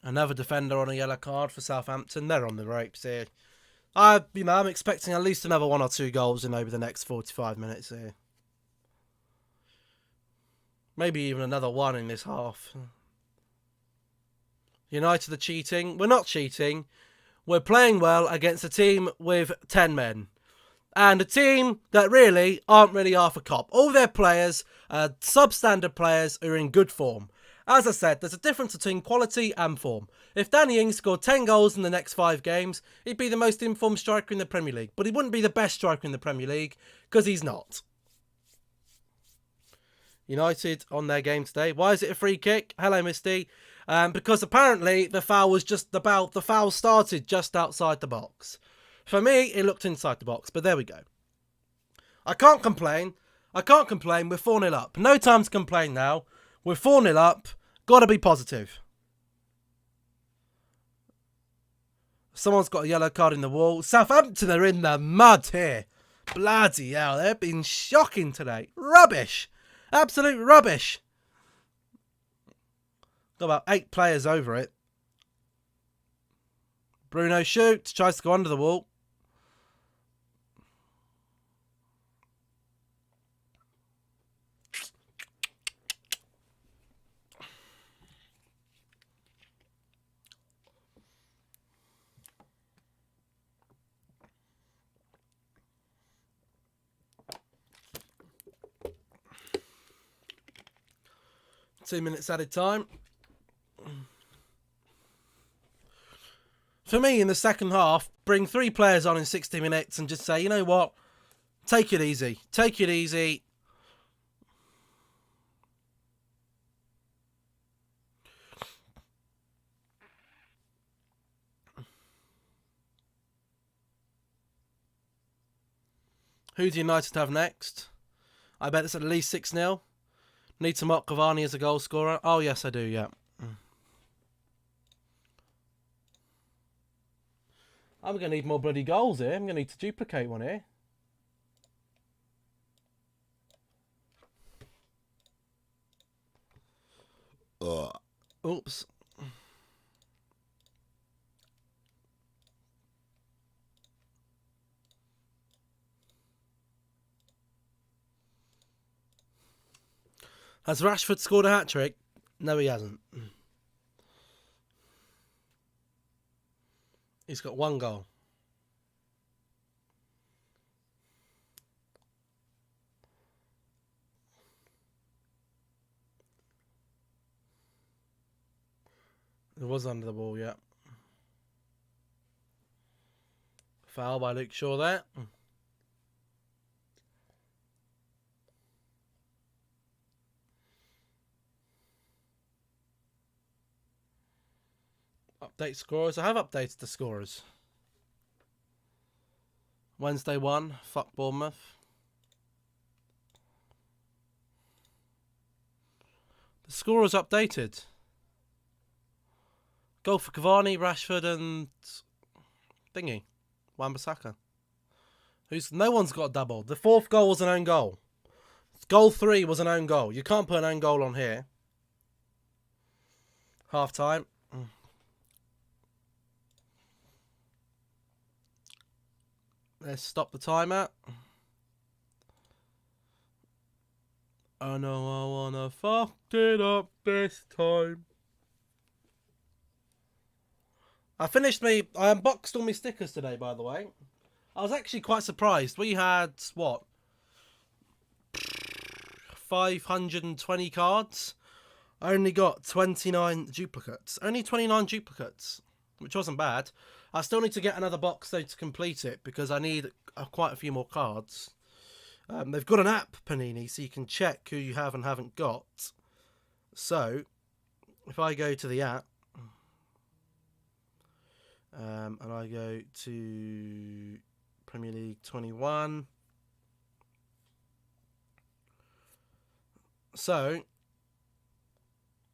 Another defender on a yellow card for Southampton. They're on the ropes here. I'm expecting at least another 1 or 2 goals in over the next 45 minutes here. Maybe even another 1 in this half. United are cheating. We're not cheating. We're playing well against a team with 10 men. and a team that really aren't really half a cop. All their players are substandard players who are in good form. As I said, there's a difference between quality and form. If Danny Ings scored 10 goals in the next 5 games, he'd be the most informed striker in the Premier League. But he wouldn't be the best striker in the Premier League, because he's not. United on their game today. Why is it a free kick? Hello, Misty. Because apparently the foul started just outside the box. For me, it looked inside the box, but there we go. I can't complain. We're 4-0 up. No time to complain now. We're 4-0 up. Gotta be positive. Someone's got a yellow card in the wall. Southampton are in the mud here. Bloody hell, they've been shocking today. Rubbish. Absolute rubbish. Got about 8 players over it. Bruno shoots. Tries to go under the wall. Two minutes added time. For me, in the second half, bring 3 players on in 60 minutes and just say, you know what? Take it easy. Take it easy. Who do United have next? I bet it's at least 6-0. Need to mock Cavani as a goal scorer. Oh, yes, I do, yeah. I'm going to need more bloody goals here. I'm going to need to duplicate one here. Oops. Has Rashford scored a hat-trick? No, he hasn't. He's got 1 goal. It was under the ball, yeah. Foul by Luke Shaw there. Update scorers. I have updated the scorers. Wednesday 1. Fuck Bournemouth. The scorers updated. Goal for Cavani, Rashford and Thingy. Wan-Bissaka. No one's got a double. The 4th goal was an own goal. Goal 3 was an own goal. You can't put an own goal on here. Half time. Let's stop the timer. I know I wanna fuck it up this time. I unboxed all my stickers today, by the way. I was actually quite surprised. We had, what? 520 cards. I only got 29 duplicates. Only 29 duplicates, which wasn't bad. I still need to get another box though to complete it because I need quite a few more cards. They've got an app, Panini, so you can check who you have and haven't got. So, if I go to the app, and I go to Premier League 21. So,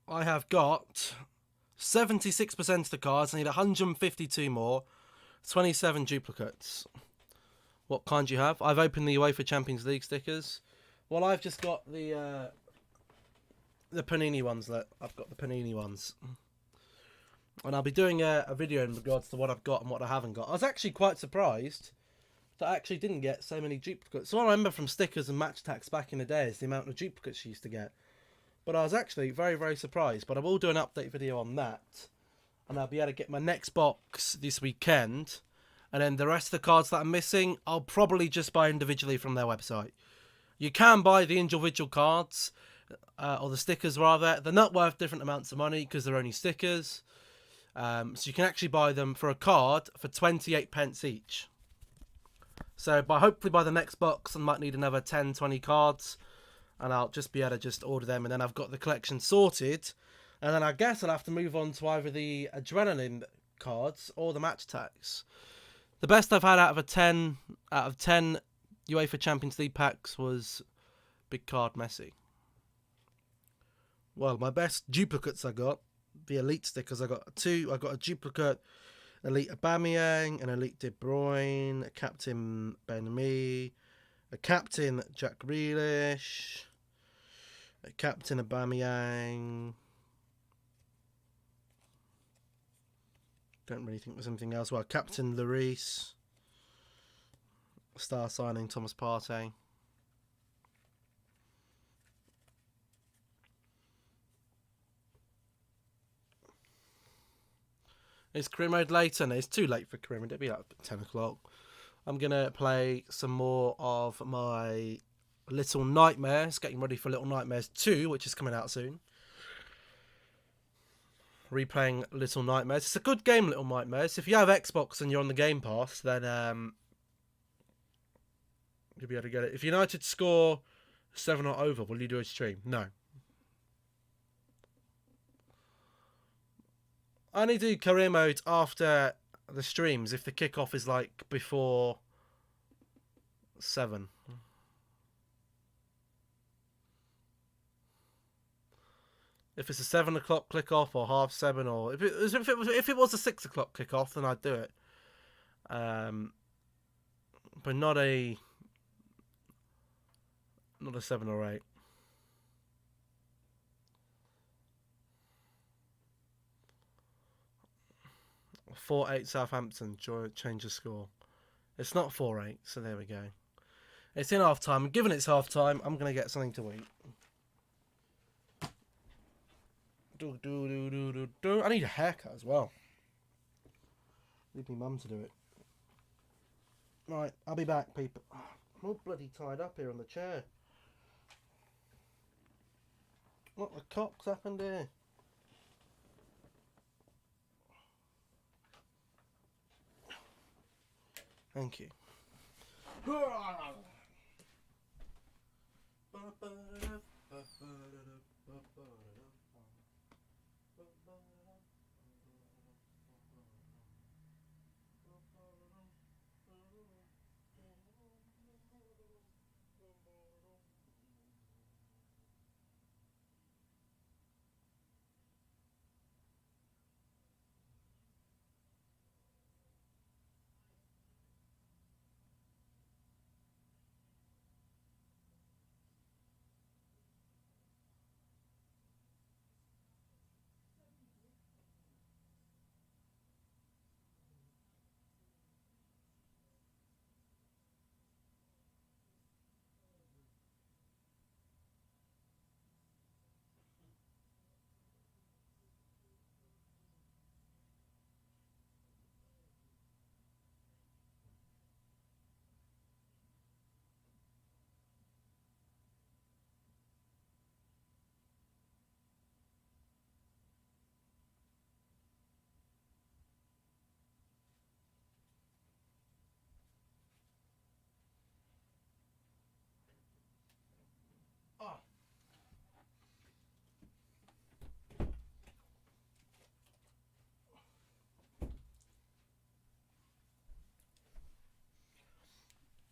I have got 76% of the cards. I need 152 more. 27 duplicates. What kind do you have? I've opened the UEFA Champions League stickers. Well, I've just got the Panini ones. I've got the Panini ones. And I'll be doing a video in regards to what I've got and what I haven't got. I was actually quite surprised that I actually didn't get so many duplicates. So what I remember from stickers and match attacks back in the day is the amount of duplicates you used to get. But I was actually very, very surprised. But I will do an update video on that. And I'll be able to get my next box this weekend. And then the rest of the cards that I'm missing, I'll probably just buy individually from their website. You can buy the individual cards, or the stickers rather. They're not worth different amounts of money because they're only stickers. So you can actually buy them for a card for 28 pence each. So hopefully by the next box, I might need another 10, 20 cards. And I'll just be able to just order them. And then I've got the collection sorted. And then I guess I'll have to move on to either the Adrenaline cards or the match attacks. The best I've had out of 10 UEFA Champions League packs was Big Card Messi. Well, my best duplicates I got, the Elite stickers, I got 2. I got a duplicate Elite Aubameyang, an Elite De Bruyne, a Captain Ben-Mee, a Captain Jack Grealish, a Captain Aubameyang. Don't really think there's anything else. Well, Captain Lloris, star signing Thomas Partey. Is career mode later? No, it's too late for career mode. It'll be like 10 o'clock. I'm going to play some more of my Little Nightmares. Getting ready for Little Nightmares 2, which is coming out soon. Replaying Little Nightmares. It's a good game, Little Nightmares. If you have Xbox and you're on the Game Pass, then you'll be able to get it. If United score 7 or over, will you do a stream? No. I only do career mode after the streams if the kickoff is like before 7. If it's a 7 o'clock kickoff or 7:30, or if it was a 6 o'clock kickoff, then I'd do it. But not a 7 or 8. A 4-8 Southampton, change the score. It's not 4-8, so there we go. It's in half time. Given it's half time, I'm gonna get something to eat. I need a haircut as well. Need my mum to do it. Right, I'll be back, people. I'm all bloody tied up here on the chair. What the cock's happened here? Thank you.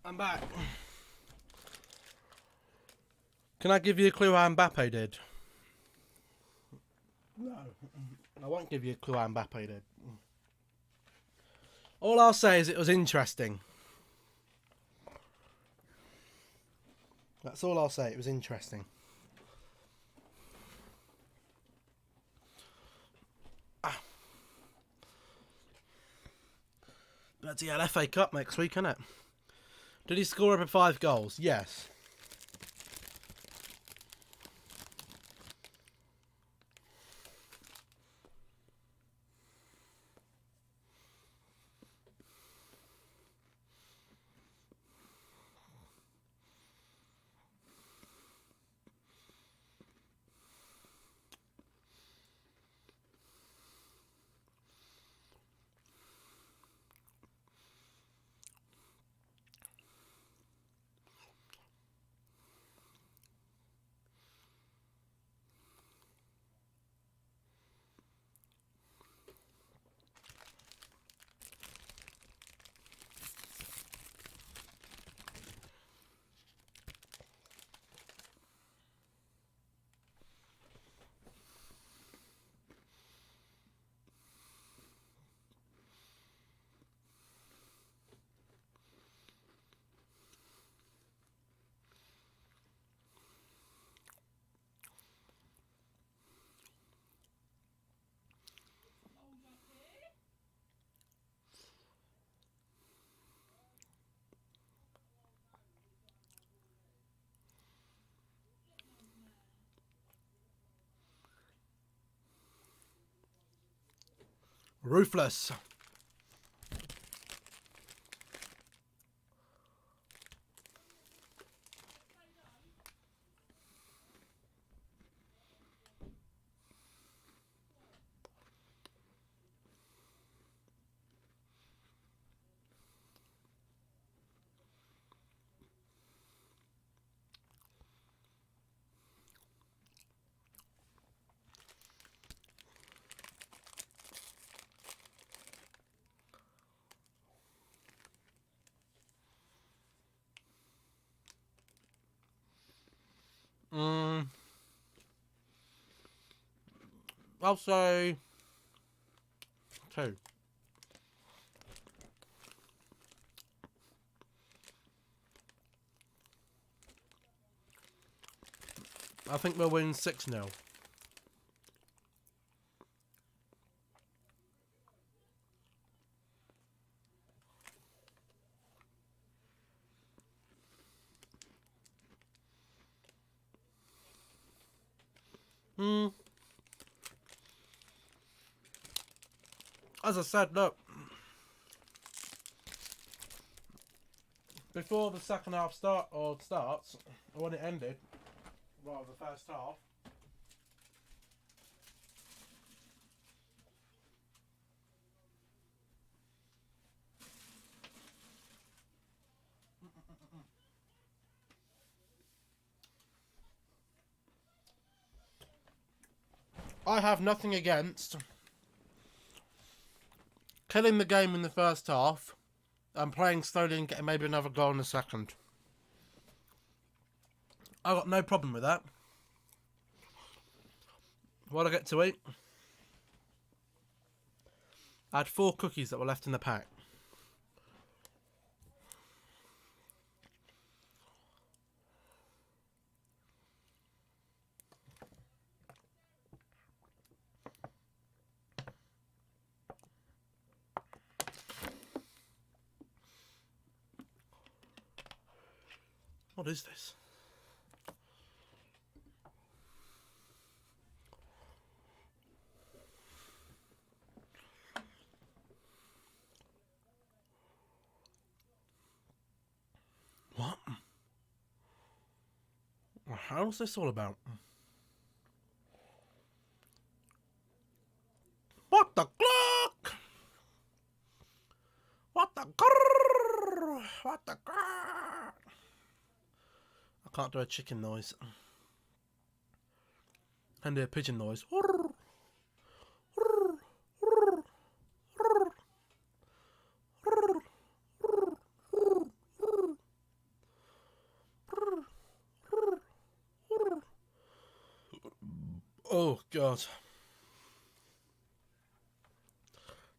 I'm back. Can I give you a clue how Mbappe did? No. I won't give you a clue how Mbappe did. All I'll say is it was interesting. That's all I'll say. It was interesting. Bloody hell, FA Cup next week, isn't it? Did he score over 5 goals? Yes. Ruthless. I'll say 2. I think we'll win 6-0. As I said, look, before the second half starts, or when it ended, well, the first half, I have nothing against killing the game in the first half and playing slowly and getting maybe another goal in the second. I got no problem with that. What I get to eat? I had 4 cookies that were left in the pack. What is this? What? How's this all about? What the clock? What the grrr? What the grrr? I can't do a chicken noise. I can do a pigeon noise. Oh God.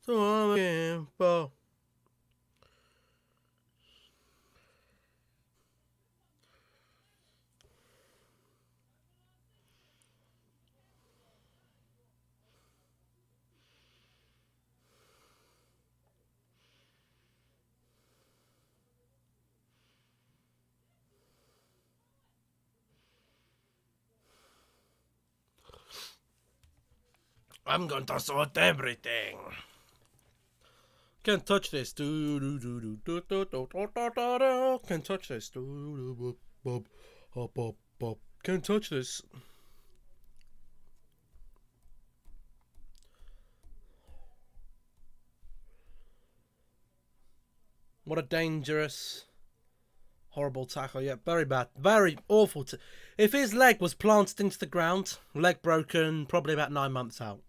So I'm looking for. I'm going to sort everything. Can't touch this. Can't touch this. Can't touch this. What a dangerous, horrible tackle. Yeah, very bad. Very awful. If his leg was planted into the ground, leg broken, probably about 9 months out.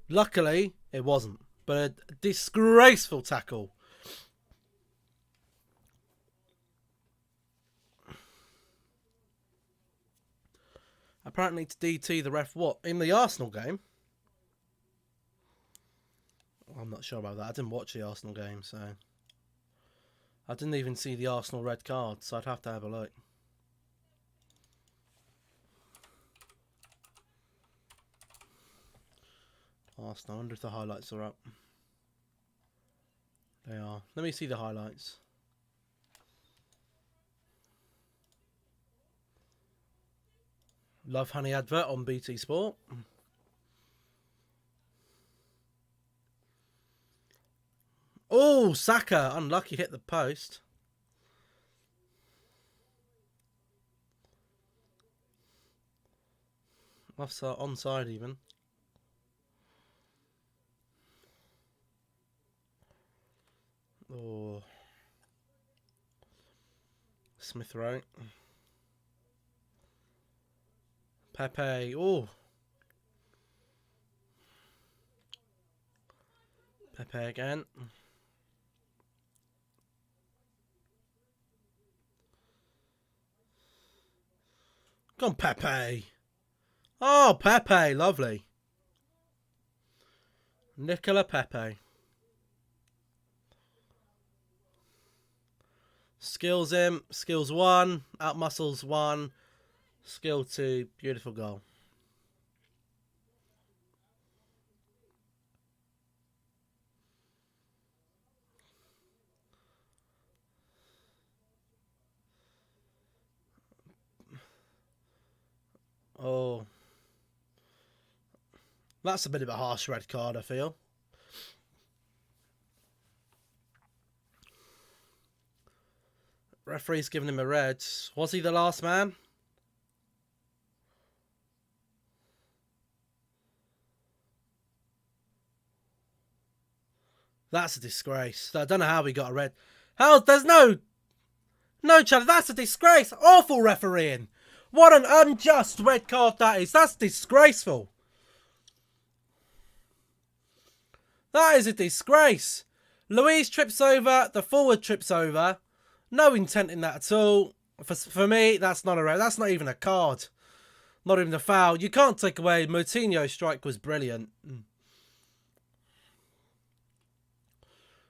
Luckily, it wasn't. But a disgraceful tackle. Apparently to DT the ref what? In the Arsenal game? I'm not sure about that. I didn't watch the Arsenal game, so... I didn't even see the Arsenal red card, so I'd have to have a look. Arsenal, I wonder if the highlights are up. They are. Let me see the highlights. Love Honey advert on BT Sport. Oh, Saka. Unlucky, hit the post. Offside, onside even. Oh. Smith Rowe. Pepe. Oh. Pepe again. Go on, Pepe. Oh, Pepe. Lovely. Nicola Pepe. Skills him. Skills 1. Outmuscles 1. Skill 2. Beautiful goal. Oh. That's a bit of a harsh red card, I feel. Referee's giving him a red. Was he the last man? That's a disgrace. I don't know how we got a red. How? There's no challenge. That's a disgrace. Awful refereeing. What an unjust red card that is. That's disgraceful. That is a disgrace. Louise trips over. The forward trips over. No intent in that at all. For me, that's not a red. That's not even a card. Not even a foul. You can't take away. Moutinho's strike was brilliant.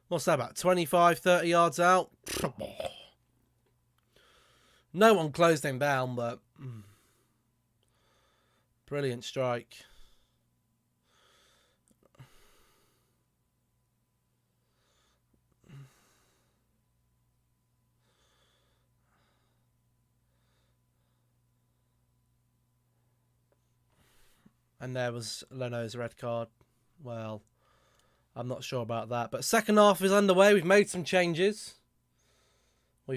What's that about? 25, 30 yards out? No one closed him down, but brilliant strike. And there was Leno's red card. Well, I'm not sure about that. But second half is underway. We've made some changes. So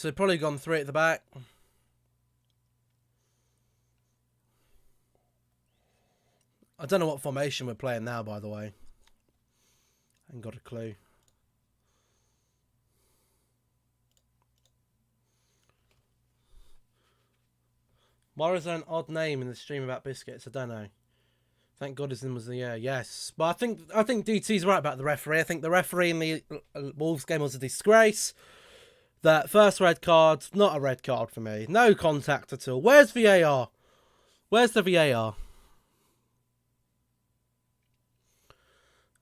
we've probably gone 3 at the back. I don't know what formation we're playing now, by the way. I haven't got a clue. Why is there an odd name in the stream about biscuits? I don't know. Thank God his name was the yes. But I think DT's right about the referee. I think the referee in the Wolves game was a disgrace. That first red card, not a red card for me. No contact at all. Where's VAR? Where's the VAR?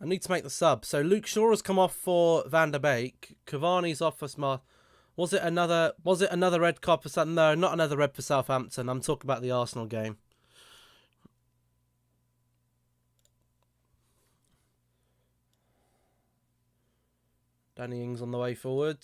I need to make the sub. So Luke Shaw has come off for Van der Beek. Cavani's off for Smart. Was it another red card for Southampton? No, not another red for Southampton. I'm talking about the Arsenal game. Danny Ings on the way forward.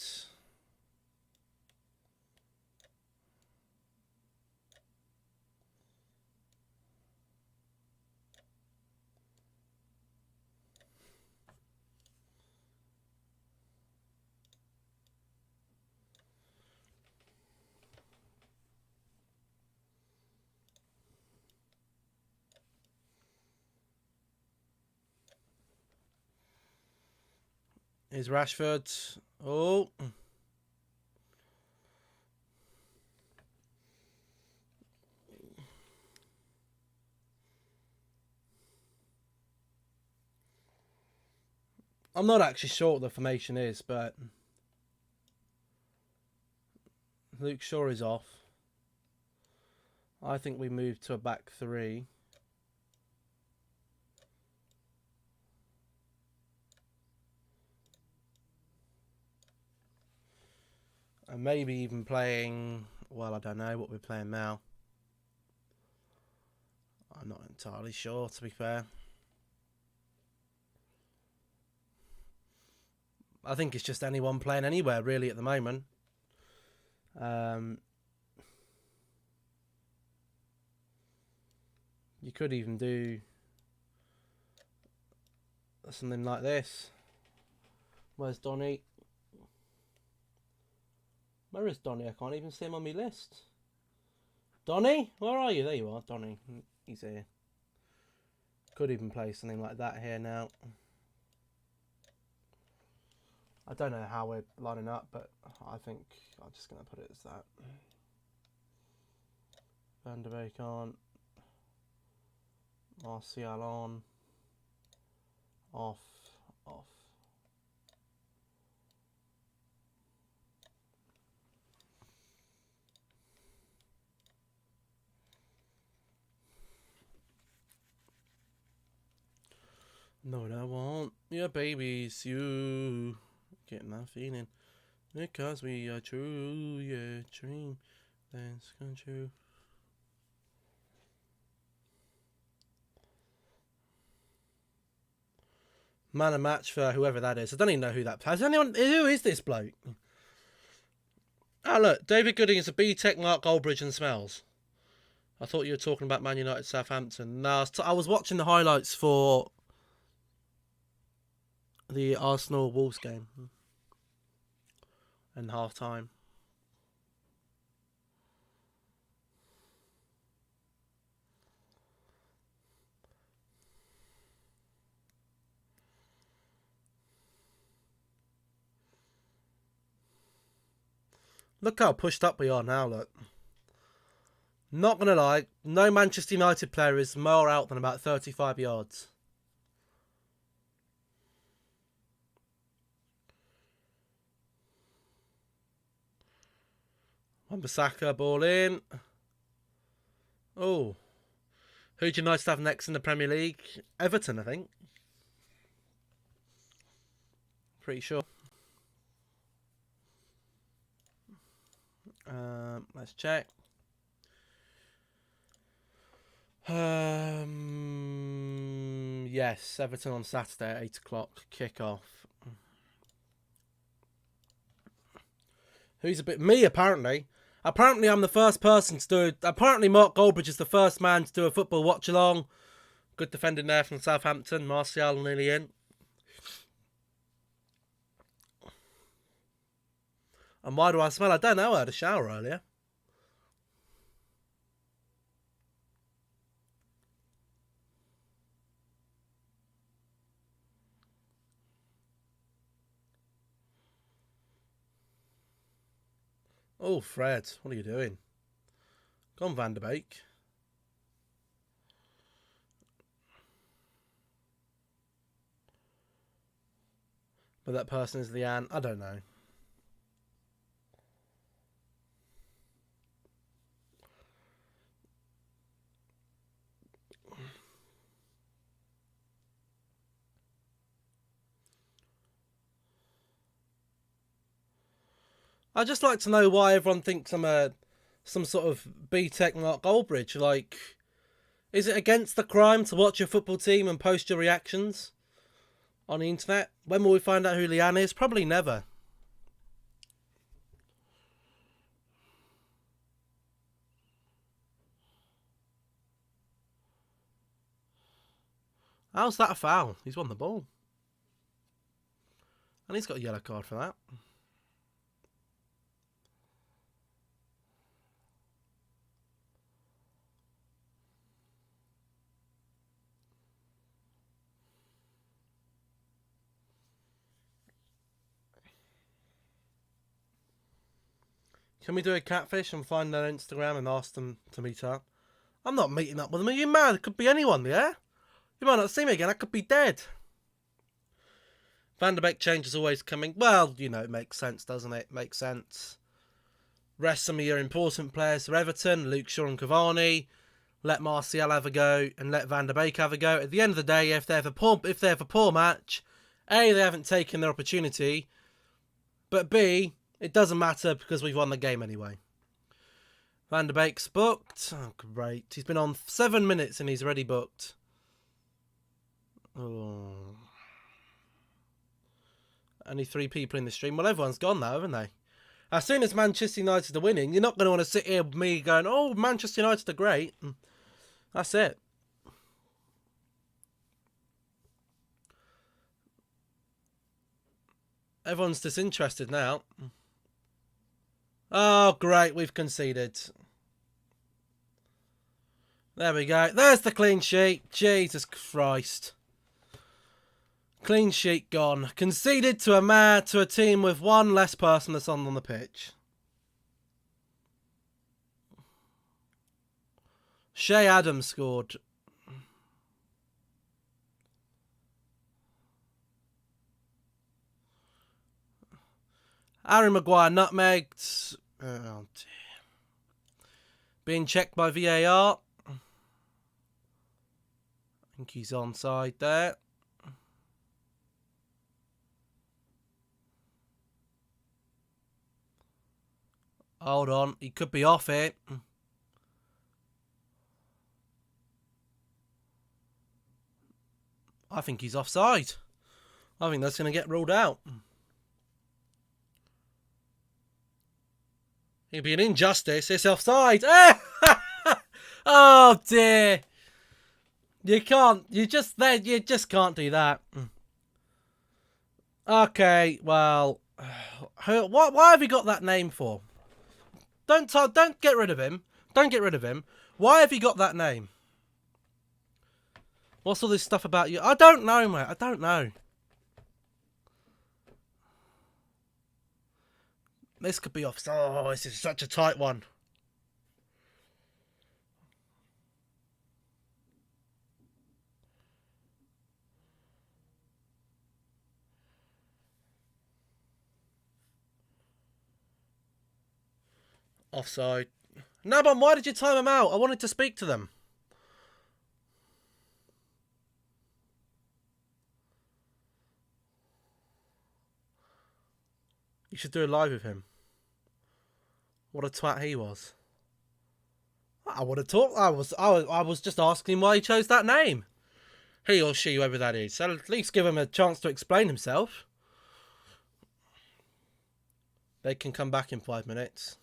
Here's Rashford. Oh. I'm not actually sure what the formation is, but Luke Shaw is off. I think we move to a back 3. And maybe even playing, well, I don't know what we're playing now. I'm not entirely sure, to be fair. I think it's just anyone playing anywhere, really, at the moment. You could even do something like this. Where's Donny? Where is Donny? I can't even see him on my list. Donny? Where are you? There you are, Donny. He's here. Could even play something like that here now. I don't know how we're lining up, but I think I'm just going to put it as that. Van der Beek on. Martial on. Off. No, I want your babies, you. Getting that feeling. Because we are true, yeah, dream. That's come true. Man of match for whoever that is. I don't even know who that is. Who is this bloke? Oh, look. David Gooding is a B-Tech, Mark Goldbridge and Smells. I thought you were talking about Man United Southampton. No, I was watching the highlights for the Arsenal Wolves game. And half time. Look how pushed up we are now, look. Not going to lie, no Manchester United player is more out than about 35 yards. Wan-Bissaka, ball in. Oh. Who do United have next in the Premier League? Everton, I think. Pretty sure. Let's check. Yes, Everton on Saturday at 8 o'clock. Kick-off. Who's a bit... Me, apparently. Apparently, I'm the first person to do it. Apparently, Mark Goldbridge is the first man to do a football watch-along. Good defending there from Southampton. Martial nearly in. And why do I smell? I don't know. I had a shower earlier. Oh, Fred. What are you doing? Go on, Van der Beek. But that person is Leanne. I don't know. I'd just like to know why everyone thinks I'm some sort of B-Tech Mark Goldbridge. Like, is it against the crime to watch your football team and post your reactions on the internet? When will we find out who Leanne is? Probably never. How's that a foul? He's won the ball. And he's got a yellow card for that. Can we do a catfish and find their Instagram and ask them to meet up? I'm not meeting up with them. Are you mad? It could be anyone, yeah? You might not see me again. I could be dead. Van der Beek change is always coming. Well, you know, it makes sense, doesn't it? It makes sense. Rest some of your important players for Everton, Luke Shaw and Cavani. Let Martial have a go and let Van der Beek have a go. At the end of the day, if they have a poor match, A, they haven't taken their opportunity, but B, it doesn't matter because we've won the game anyway. Van der Beek's booked. Oh, great. He's been on 7 minutes and he's already booked. Oh. Only 3 people in the stream. Well, everyone's gone now, haven't they? As soon as Manchester United are winning, you're not going to want to sit here with me going, oh, Manchester United are great. That's it. Everyone's disinterested now. Oh, great. We've conceded. There we go. There's the clean sheet. Jesus Christ. Clean sheet gone. Conceded to a team with 1 less person that's on the pitch. Shea Adams scored. Harry Maguire nutmegged. Oh dear. Being checked by VAR. I think he's onside there. Hold on, he could be off it. I think he's offside. I think that's going to get ruled out. It'd be an injustice. It's offside. Oh dear. You just can't do that. Okay, well, why have you got that name for? Don't get rid of him. Don't get rid of him. Why have you got that name? What's all this stuff about you? I don't know, mate. I don't know. This could be offside. Oh, this is such a tight one. Offside. No, but why did you time them out? I wanted to speak to them. You should do a live with him. What a twat he was. I would have talked. I was just asking him why he chose that name. He or she, whoever that is. So at least give him a chance to explain himself. They can come back in 5 minutes.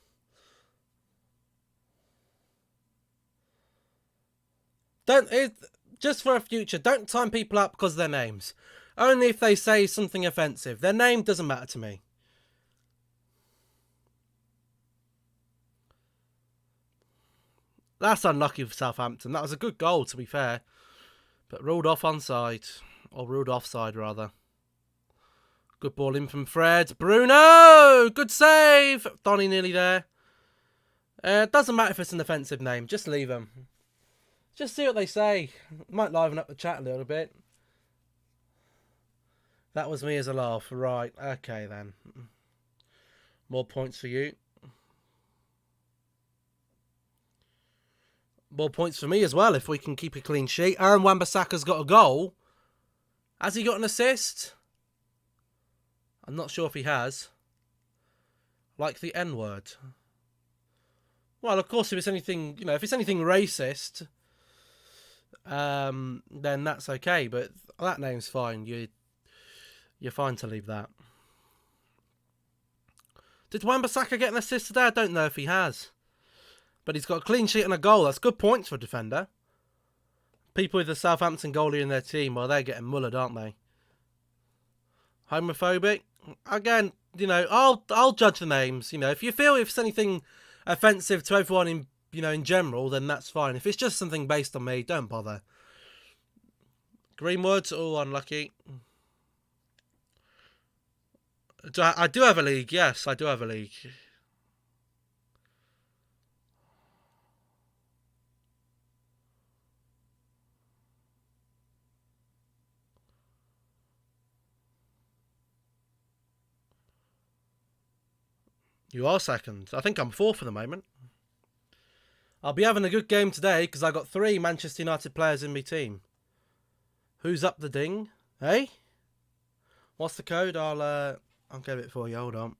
Just for a future, don't time people up because of their names. Only if they say something offensive. Their name doesn't matter to me. That's unlucky for Southampton. That was a good goal, to be fair. But ruled off onside. Or ruled offside, rather. Good ball in from Fred. Bruno! Good save! Donny nearly there. Doesn't matter if it's an offensive name. Just leave them. Just see what they say. Might liven up the chat a little bit. That was me as a laugh. Right. Okay, then. More points for you. More points for me as well if we can keep a clean sheet. Aaron Wan-Bissaka's got a goal. Has he got an assist? I'm not sure if he has. Like the N-word. Well, of course, if it's anything, if it's anything racist, then that's okay. But that name's fine. You're fine to leave that. Did Wan-Bissaka get an assist today? I don't know if he has. But he's got a clean sheet and a goal. That's good points for a defender. People with the Southampton goalie in their team, well, they're getting mullered, aren't they? Homophobic? Again, I'll judge the names. If you feel if it's anything offensive to everyone in general, then that's fine. If it's just something based on me, don't bother. Greenwood? Oh, unlucky. I do have a league. Yes, I do have a league. You are second. I think I'm fourth for the moment. I'll be having a good game today because I got 3 Manchester United players in my team. Who's up the ding? Hey? What's the code? I'll get it for you. Hold on.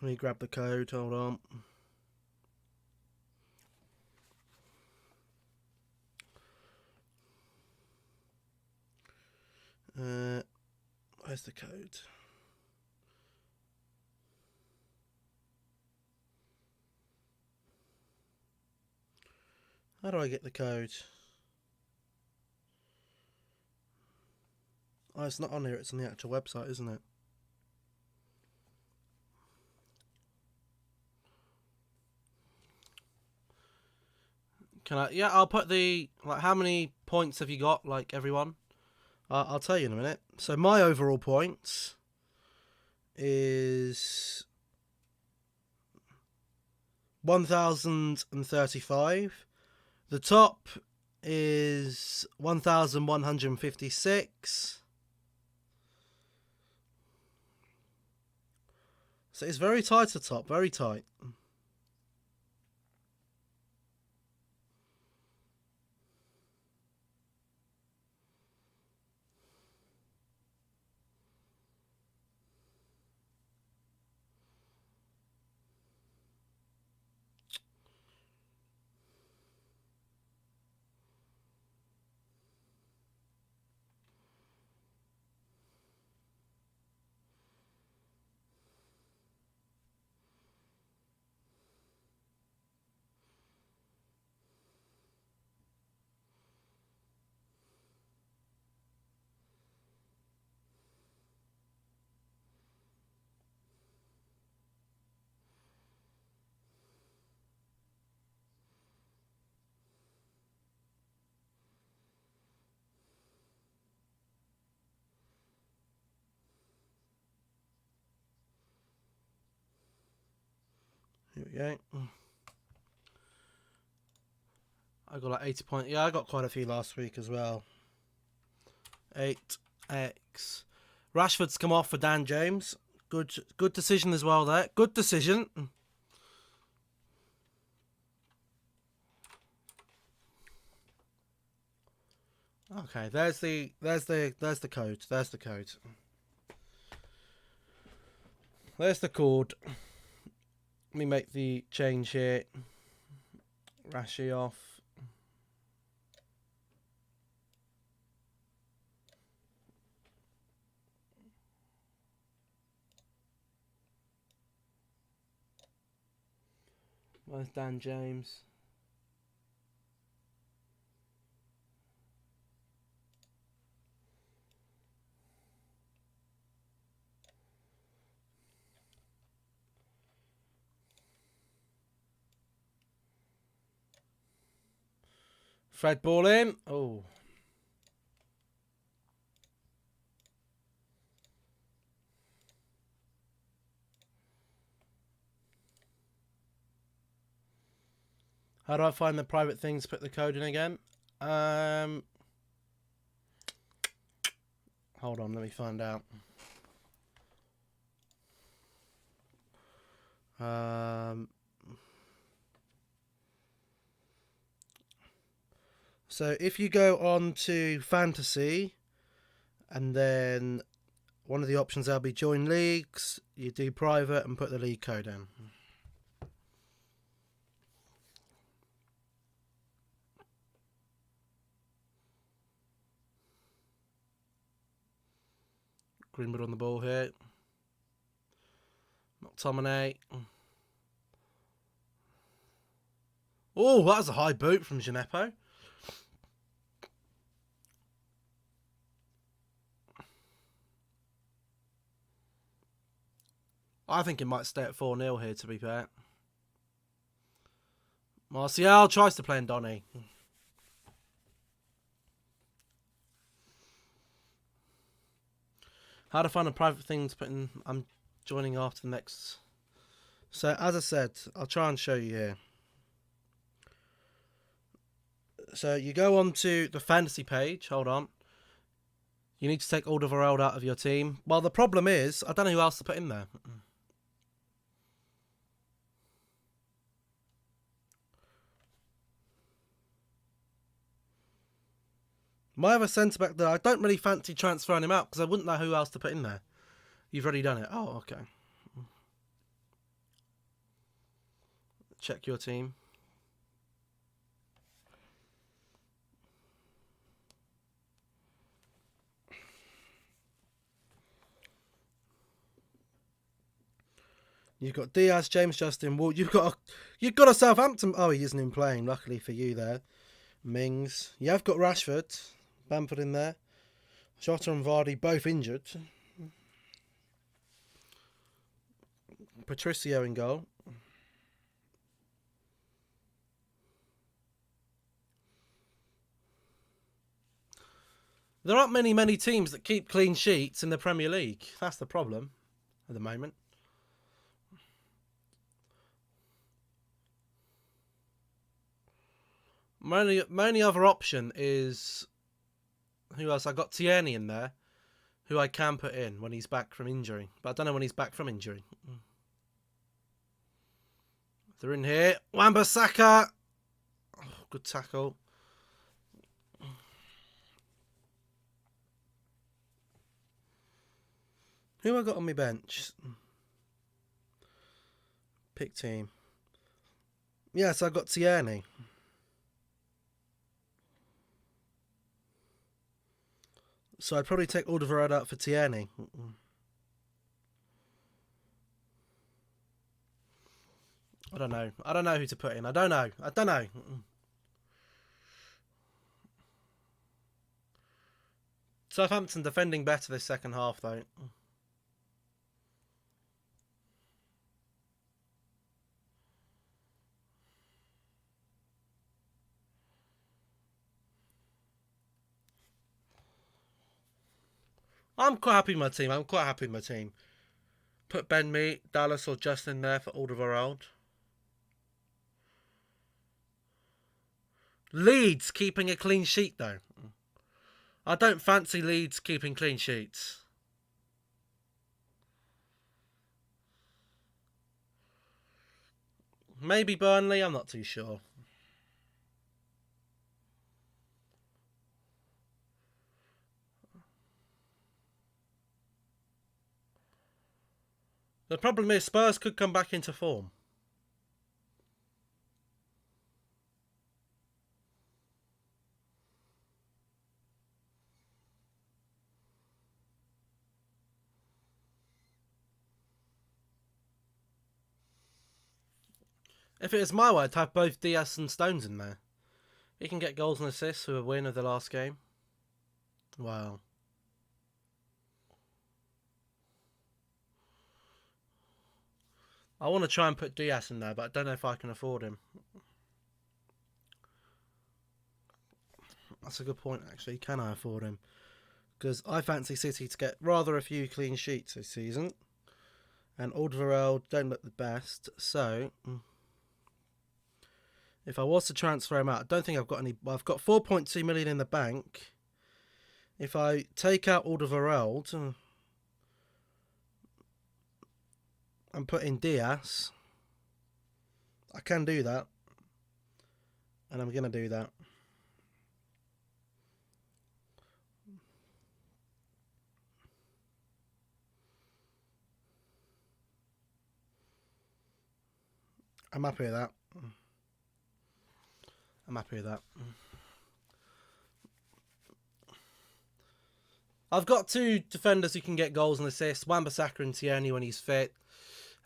Let me grab the code. Hold on. Where's the code? How do I get the code? Oh, it's not on here. It's on the actual website, isn't it? Can I? Yeah, I'll put the, like, how many points have you got, like, everyone? I'll tell you in a minute. So my overall points is 1,035. The top is 1,156. So it's very tight at the top, very tight. Here we go. I got like 80 points. Yeah, I got quite a few last week as well. 8x. Rashford's come off for Dan James. Good decision as well there. Good decision. Okay, there's the code. There's the code. There's the code. Let me make the change here. Rashi off. Where's Dan James? Fred ball in. Oh. How do I find the private things? Put the code in again. Hold on, let me find out. So if you go on to fantasy, and then one of the options there'll be join leagues, you do private and put the league code in. Greenwood on the ball here. McTominay. Oh, that was a high boot from Gineppo. I think it might stay at 4-0 here, to be fair. Martial tries to play in Donny. How to find a private thing to put in. I'm joining after the next. So, as I said, I'll try and show you here. So, you go on to the fantasy page. Hold on. You need to take Alderweireld out of your team. Well, the problem is, I don't know who else to put in there. My other centre-back there, I don't really fancy transferring him out because I wouldn't know who else to put in there. You've already done it. Oh, okay. check your team. You've got Diaz, James, Justin, Ward. You've got a Southampton. Oh, he isn't even playing. Luckily for you there, Mings. You have got Rashford, Bamford in there. Jota and Vardy both injured. Patricio in goal. There aren't many teams that keep clean sheets in the Premier League. That's the problem at the moment. My only other option is, who else? I got Tierney in there, who I can put in when he's back from injury. But I don't know when he's back from injury. They're in here. Wan-Bissaka. Oh, good tackle. Who I got on my bench? Pick team. Yes, I got Tierney. So I'd probably take Alderweireld out for Tierney. I don't know. I don't know who to put in. I don't know. Southampton defending better this second half, though. I'm quite happy with my team. Put Ben Mee, Dallas or Justin there for Alderweireld. Leeds keeping a clean sheet, though. I don't fancy Leeds keeping clean sheets. Maybe Burnley, I'm not too sure. The problem is Spurs could come back into form. If it was my way, I'd have both Diaz and Stones in there. He can get goals and assists with a win of the last game. Wow. I want to try and put Diaz in there, but I don't know if I can afford him. That's a good point, actually. Can I afford him? Because I fancy City to get rather a few clean sheets this season. And Alderweireld don't look the best. So, if I was to transfer him out, I don't think I've got any. I've got 4.2 million in the bank. If I take out Alderweireld and put in Diaz, I can do that. And I'm going to do that. I'm happy with that. I've got two defenders who can get goals and assists. Wan-Bissaka and Tierney when he's fit.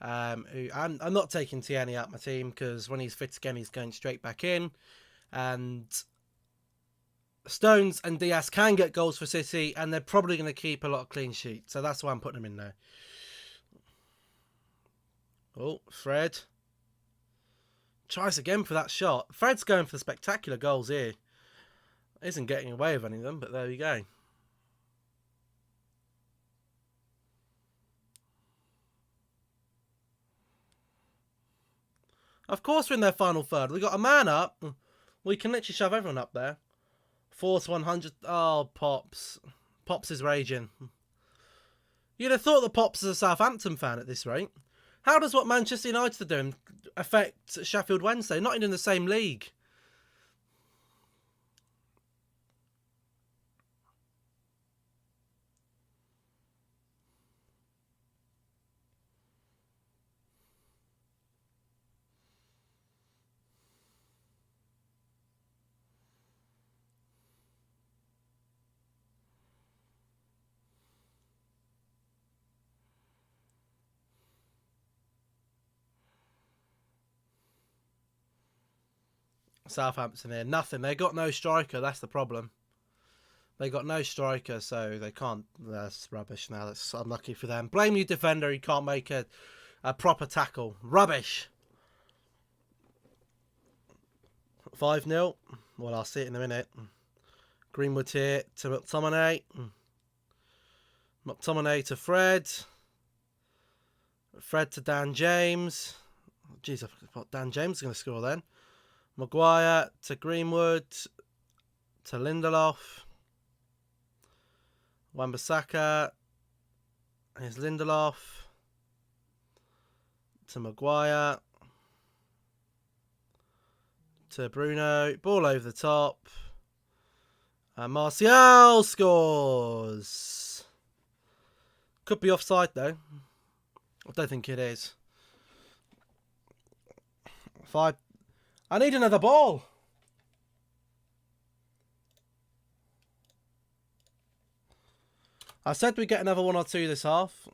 I'm not taking Tierney out of my team because when he's fit again, he's going straight back in. And Stones and Diaz can get goals for City, and they're probably going to keep a lot of clean sheets. So that's why I'm putting them in there. Oh, Fred. Tries again for that shot. Fred's going for the spectacular goals here. Isn't getting away with any of them, but there we go. Of course we're in their final third. We got a man up. We can literally shove everyone up there. 4-100. Oh, Pops. Pops is raging. You'd have thought that Pops is a Southampton fan at this rate. How does what Manchester United are doing affect Sheffield Wednesday? Not even in the same league. Southampton here. Nothing. They got no striker. That's the problem. They got no striker, so they can't. That's rubbish now. That's unlucky for them. Blame you, defender. You can't make a proper tackle. Rubbish. 5-0. Well, I'll see it in a minute. Greenwood here to McTominay. McTominay to Fred. Fred to Dan James. Jeez, I thought Dan James is going to score then. Maguire to Greenwood. To Lindelof. Wan-Bissaka. Here's Lindelof. To Maguire. To Bruno. Ball over the top. And Martial scores. Could be offside though. I don't think it is. 5. I need another ball. I said we get another 1 or 2 this half.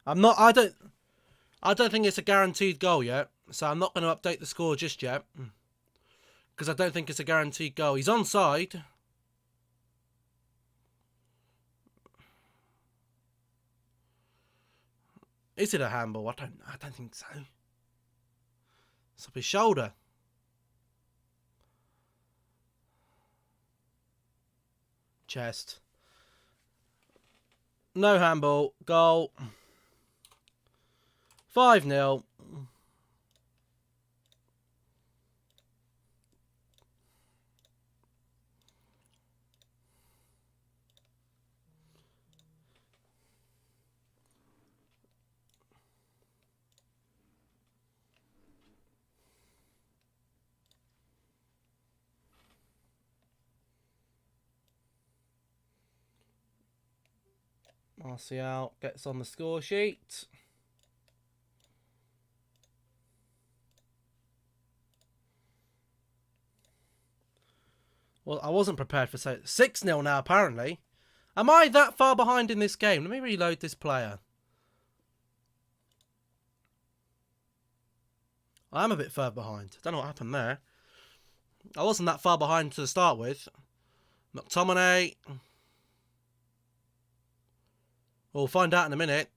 I don't think it's a guaranteed goal yet. So I'm not going to update the score just yet. Because I don't think it's a guaranteed goal. He's onside. Is it a handball? I don't think so. It's up his shoulder. Chest. No handball. Goal. 5-0. Martial gets on the score sheet. Well, I wasn't prepared for 6-0 now, apparently. Am I that far behind in this game? Let me reload this player. I am a bit further behind. Don't know what happened there. I wasn't that far behind to start with. McTominay. We'll find out in a minute.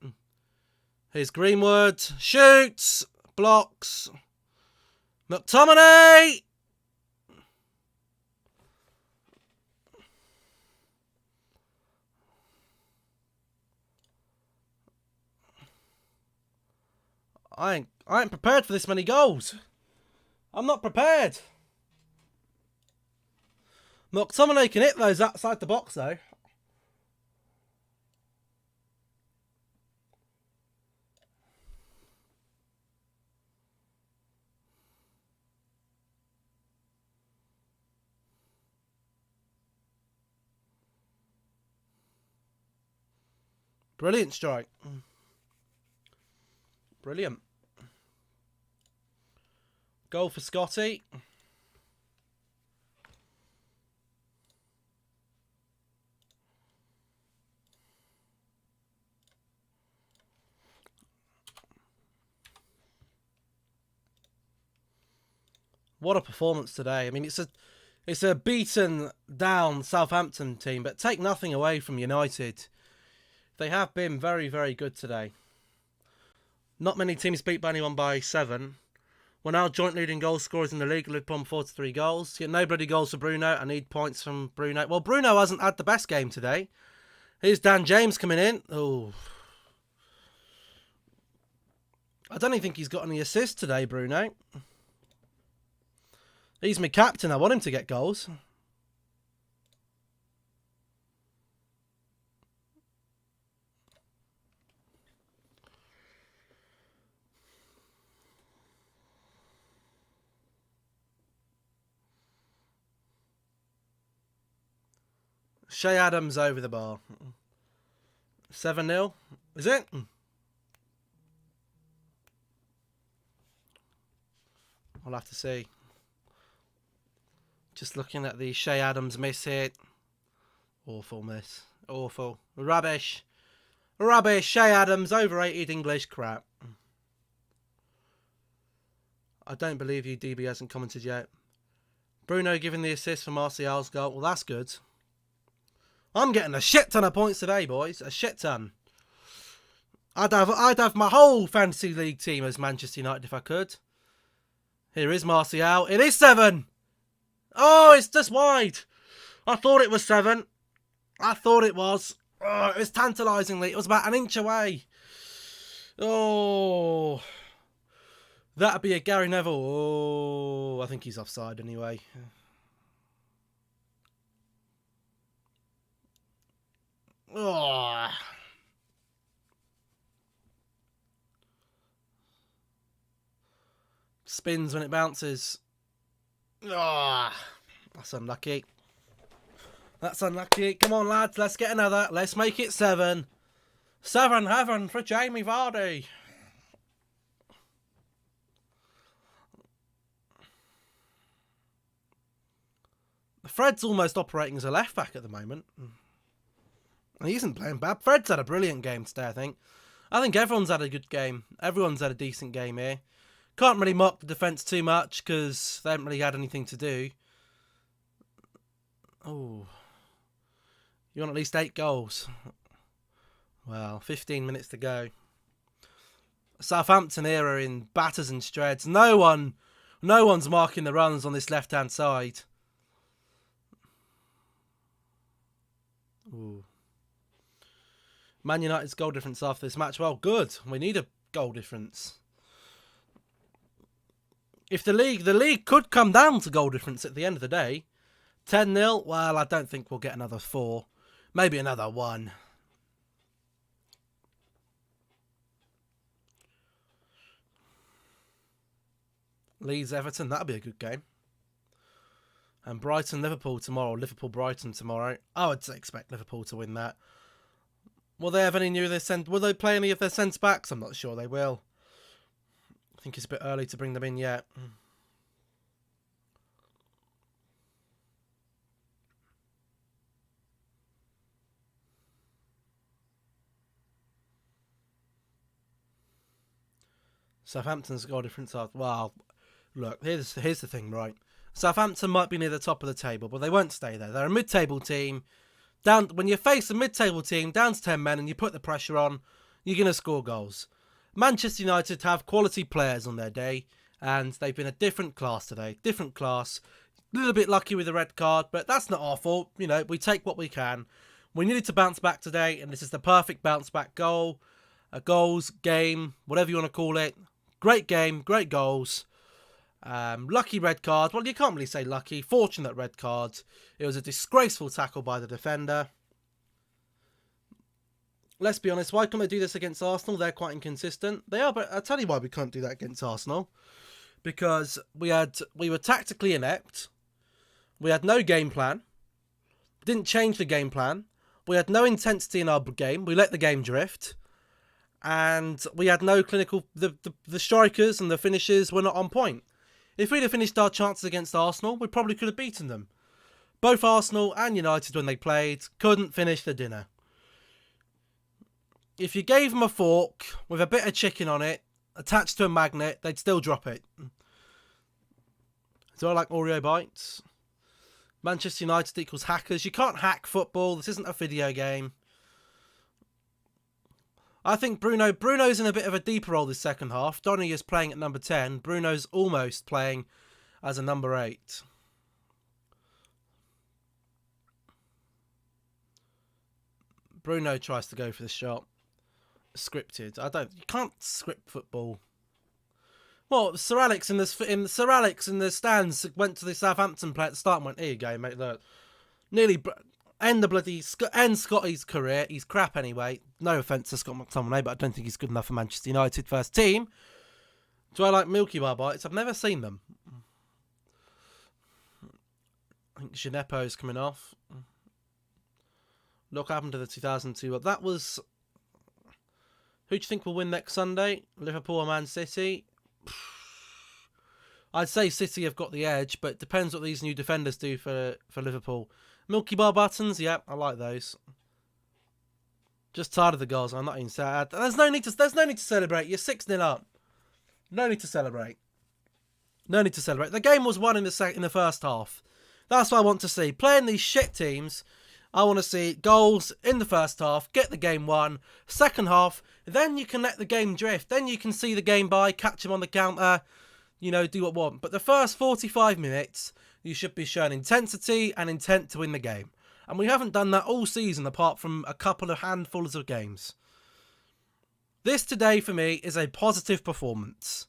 Here's Greenwood. Shoots. Blocks. McTominay. I ain't prepared for this many goals. I'm not prepared. McTominay can hit those outside the box though. Brilliant strike. Brilliant. Goal for Scotty. What a performance today. I mean, it's a beaten down Southampton team, but take nothing away from United. They have been very, very good today. Not many teams beat by anyone by 7. We're now joint leading goal scorers in the league. Liverpool 43 goals. Yet no bloody goals for Bruno. I need points from Bruno. Well, Bruno hasn't had the best game today. Here's Dan James coming in. Oh, I don't even think he's got any assists today, Bruno. He's my captain. I want him to get goals. Shea Adams over the bar. 7-0. Is it? I'll have to see. Just looking at the Shea Adams miss hit. Awful miss. Awful. Rubbish. Rubbish. Shea Adams, overrated English crap. I don't believe you, DB hasn't commented yet. Bruno giving the assist for Martial's goal. Well, that's good. I'm getting a shit ton of points today, boys. A shit ton. I'd have my whole fantasy league team as Manchester United if I could. Here is Martial. It is 7. Oh, it's just wide. I thought it was 7. I thought it was. Oh, it was tantalisingly. It was about an inch away. Oh. That'd be a Gary Neville. Oh, I think he's offside anyway. Oh. Spins when it bounces. Oh. That's unlucky. That's unlucky. Come on, lads. Let's get another. Let's make it 7. 7 heaven for Jamie Vardy. Fred's almost operating as a left back at the moment. He isn't playing bad. Fred's had a brilliant game today, I think. I think everyone's had a good game. Everyone's had a decent game here. Can't really mock the defence too much because they haven't really had anything to do. Oh. You want at least 8 goals. Well, 15 minutes to go. Southampton here are in batters and shreds. No one's marking the runs on this left-hand side. Ooh. Man United's goal difference after this match. Well, good. We need a goal difference. If the league could come down to goal difference at the end of the day. 10-0, well, I don't think we'll get another 4. Maybe another 1. Leeds Everton, that'll be a good game. And Brighton Liverpool tomorrow. Liverpool Brighton tomorrow. I would expect Liverpool to win that. Will they have any new? Will they play any of their centre backs? I'm not sure they will. I think it's a bit early to bring them in yet. Southampton's goal difference. Well, look, here's the thing, right? Southampton might be near the top of the table, but they won't stay there. They're a mid-table team. When you face a mid-table team down to 10 men and you put the pressure on, you're going to score goals. Manchester United have quality players on their day, and they've been a different class today. Different class. A little bit lucky with the red card, but that's not our fault. You know, we take what we can. We needed to bounce back today, and this is the perfect bounce-back goal. A goals, game, whatever you want to call it. Great game, great goals. Lucky red card. Well, you can't really say lucky. Fortunate red card. It was a disgraceful tackle by the defender. Let's be honest. Why can't they do this against Arsenal? They're quite inconsistent. They are, but I'll tell you why we can't do that against Arsenal. Because we were tactically inept. We had no game plan. Didn't change the game plan. We had no intensity in our game. We let the game drift. And we had no clinical... The strikers and the finishers were not on point. If we'd have finished our chances against Arsenal, we probably could have beaten them. Both Arsenal and United, when they played, couldn't finish the dinner. If you gave them a fork with a bit of chicken on it, attached to a magnet, they'd still drop it. Do I like Oreo bites? Manchester United equals hackers. You can't hack football. This isn't a video game. I think Bruno's in a bit of a deeper role this second half. Donny is playing at number 10. Bruno's almost playing as a number 8. Bruno tries to go for the shot. Scripted. You can't script football. Well, Sir Alex in the stands went to the Southampton play at the start and went, "Here you go, mate. Look, nearly end Scotty's career. He's crap anyway. No offence to Scott McTominay, but I don't think he's good enough for Manchester United first team." Do I like Milky Bar bites? I've never seen them. I think Gineppo's coming off. Look what happened to the 2002. That was... Who do you think will win next Sunday? Liverpool or Man City? I'd say City have got the edge, but it depends what these new defenders do for Liverpool. Milky Bar buttons, yeah, I like those. Just tired of the goals. I'm not even sad. There's no need to celebrate. You're 6-0 up. No need to celebrate. No need to celebrate. The game was won in the first half. That's what I want to see. Playing these shit teams, I want to see goals in the first half, get the game won. Second half, then you can let the game drift. Then you can see the game by, catch them on the counter, do what you want. But the first 45 minutes, you should be showing intensity and intent to win the game. And we haven't done that all season apart from a couple of handfuls of games. This today for me is a positive performance.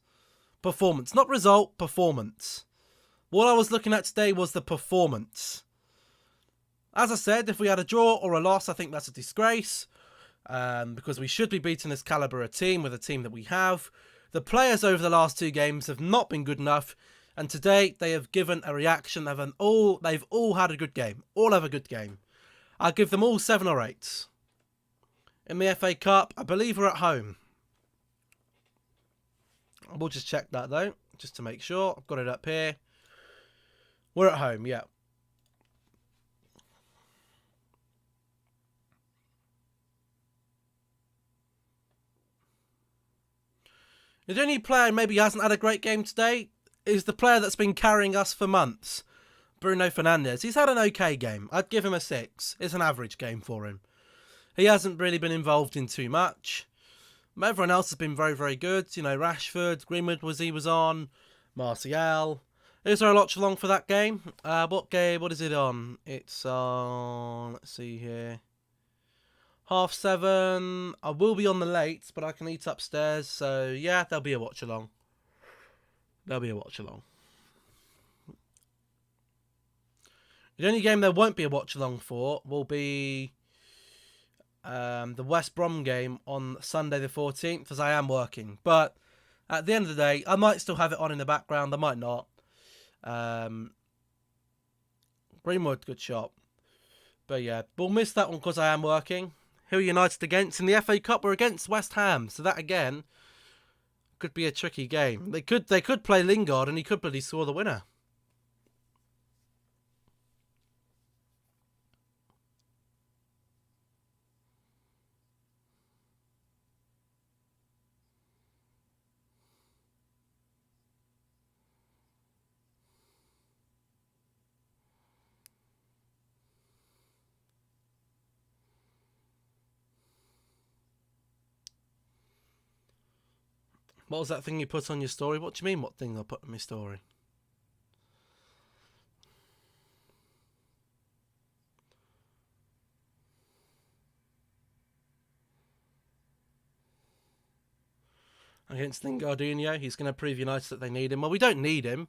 Performance, not result, performance. What I was looking at today was the performance. As I said, if we had a draw or a loss, I think that's a disgrace. Because we should be beating this calibre of team with a team that we have. The players over the last 2 games have not been good enough. And today they have given a reaction. They've all had a good game. All have a good game. I'll give them all 7 or 8. In the FA Cup, I believe we're at home. We'll just check that though, just to make sure. I've got it up here. We're at home, yeah. The only player maybe hasn't had a great game today is the player that's been carrying us for months, Bruno Fernandes. He's had an okay game. I'd give him a 6. It's an average game for him. He hasn't really been involved in too much. Everyone else has been very, very good. Rashford, Greenwood was on, Martial. Is there a Watchalong for that game? What game? What is it on? It's on, let's see here, 7:30. I will be on the late, but I can eat upstairs. So, yeah, there'll be a Watchalong. There'll be a Watchalong. The only game there won't be a Watchalong for will be the West Brom game on Sunday the 14th, as I am working. But at the end of the day, I might still have it on in the background. I might not. Greenwood, good shot. But yeah, we'll miss that one because I am working. Who are United against? In the FA Cup, we're against West Ham. So that, again, could be a tricky game. They could play Lingard and he could bloody score the winner. What was that thing you put on your story? What do you mean, what thing I put on my story? Against Lingardinho, he's going to prove United that they need him. Well, we don't need him.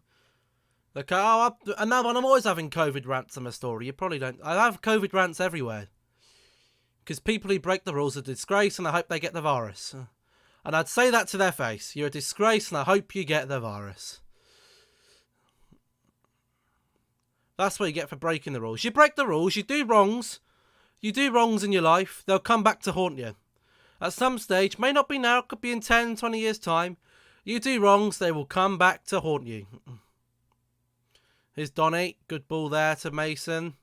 Like, another one, I'm always having COVID rants on my story. You probably don't. I have COVID rants everywhere. Because people who break the rules are a disgrace and I hope they get the virus. And I'd say that to their face. You're a disgrace and I hope you get the virus. That's what you get for breaking the rules. You break the rules, you do wrongs. You do wrongs in your life, they'll come back to haunt you. At some stage, may not be now, could be in 10, 20 years' time. You do wrongs, they will come back to haunt you. Here's Donny. Good ball there to Mason.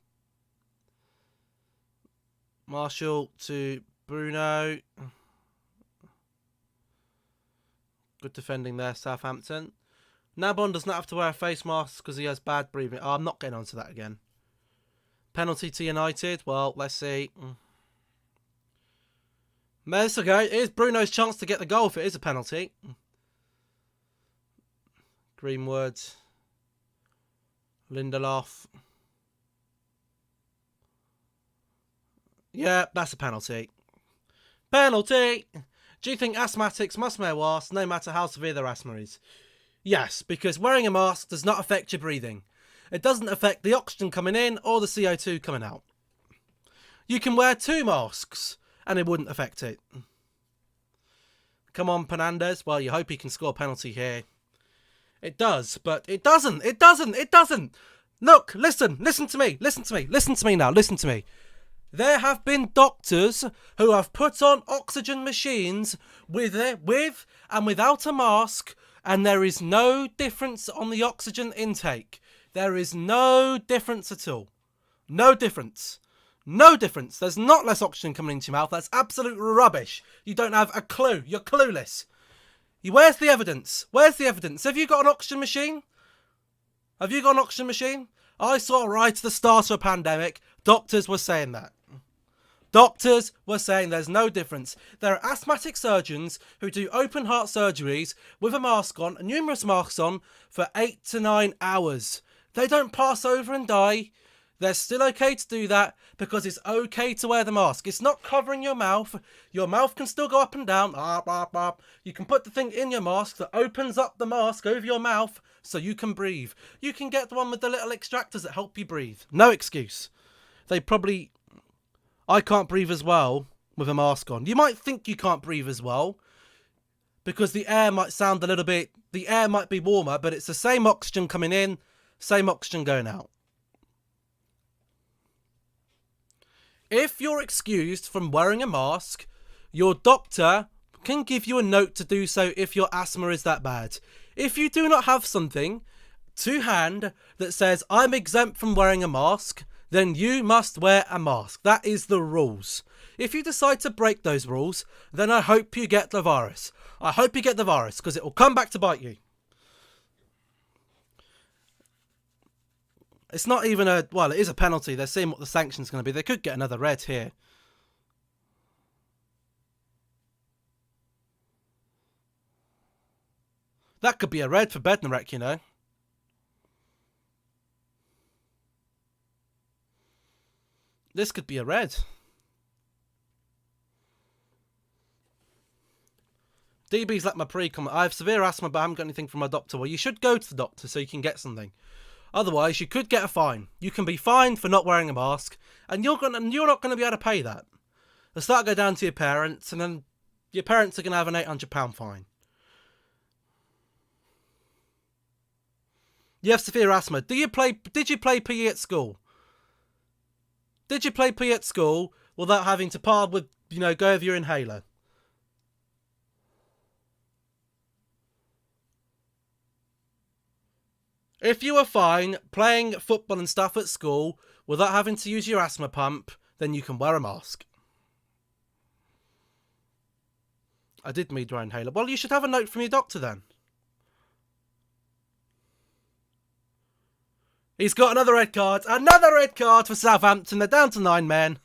Marshall to Bruno. Good defending there, Southampton. Nabon does not have to wear a face mask because he has bad breathing. Oh, I'm not getting onto that again. Penalty to United. Well, let's see. There's a go. Here's Bruno's chance to get the goal if it is a penalty. Greenwood. Lindelof. Yeah, that's a penalty. Penalty! Do you think asthmatics must wear masks no matter how severe their asthma is? Yes, because wearing a mask does not affect your breathing. It doesn't affect the oxygen coming in or the CO2 coming out. You can wear 2 masks and it wouldn't affect it. Come on, Fernandes. Well, you hope he can score a penalty here. It does, but it doesn't. It doesn't. It doesn't. Look, listen to me. Listen to me now. Listen to me. There have been doctors who have put on oxygen machines with and without a mask, and there is no difference on the oxygen intake. There is no difference at all. No difference. No difference. There's not less oxygen coming into your mouth. That's absolute rubbish. You don't have a clue. You're clueless. Where's the evidence? Where's the evidence? Have you got an oxygen machine? Have you got an oxygen machine? I saw right at the start of a pandemic, doctors were saying that. Doctors were saying there's no difference. There are asthmatic surgeons who do open heart surgeries with a mask on, numerous masks on, for 8 to 9 hours. They don't pass over and die. They're still okay to do that because it's okay to wear the mask. It's not covering your mouth. Your mouth can still go up and down. You can put the thing in your mask that opens up the mask over your mouth so you can breathe. You can get the one with the little extractors that help you breathe. No excuse. I can't breathe as well with a mask on. You might think you can't breathe as well because the air might sound a little bit... The air might be warmer, but it's the same oxygen coming in, same oxygen going out. If you're excused from wearing a mask, your doctor can give you a note to do so if your asthma is that bad. If you do not have something to hand that says, I'm exempt from wearing a mask, then you must wear a mask. That is the rules. If you decide to break those rules, then I hope you get the virus. I hope you get the virus because it will come back to bite you. It's not even a... Well, it is a penalty. They're seeing what the sanction's going to be. They could get another red here. That could be a red for Bednarek, you know. This could be a red. DB's like my pre-comment. I have severe asthma, but I haven't got anything from my doctor. Well, you should go to the doctor so you can get something. Otherwise, you could get a fine. You can be fined for not wearing a mask, and you're not going to be able to pay that. They'll start go down to your parents, and then your parents are going to have an £800 fine. You have severe asthma. Did you play PE at school? Did you play PE at school without having to go over your inhaler? If you were fine playing football and stuff at school without having to use your asthma pump, then you can wear a mask. I did need your inhaler. Well, you should have a note from your doctor then. He's got another red card. Another red card for Southampton. They're down to 9 men.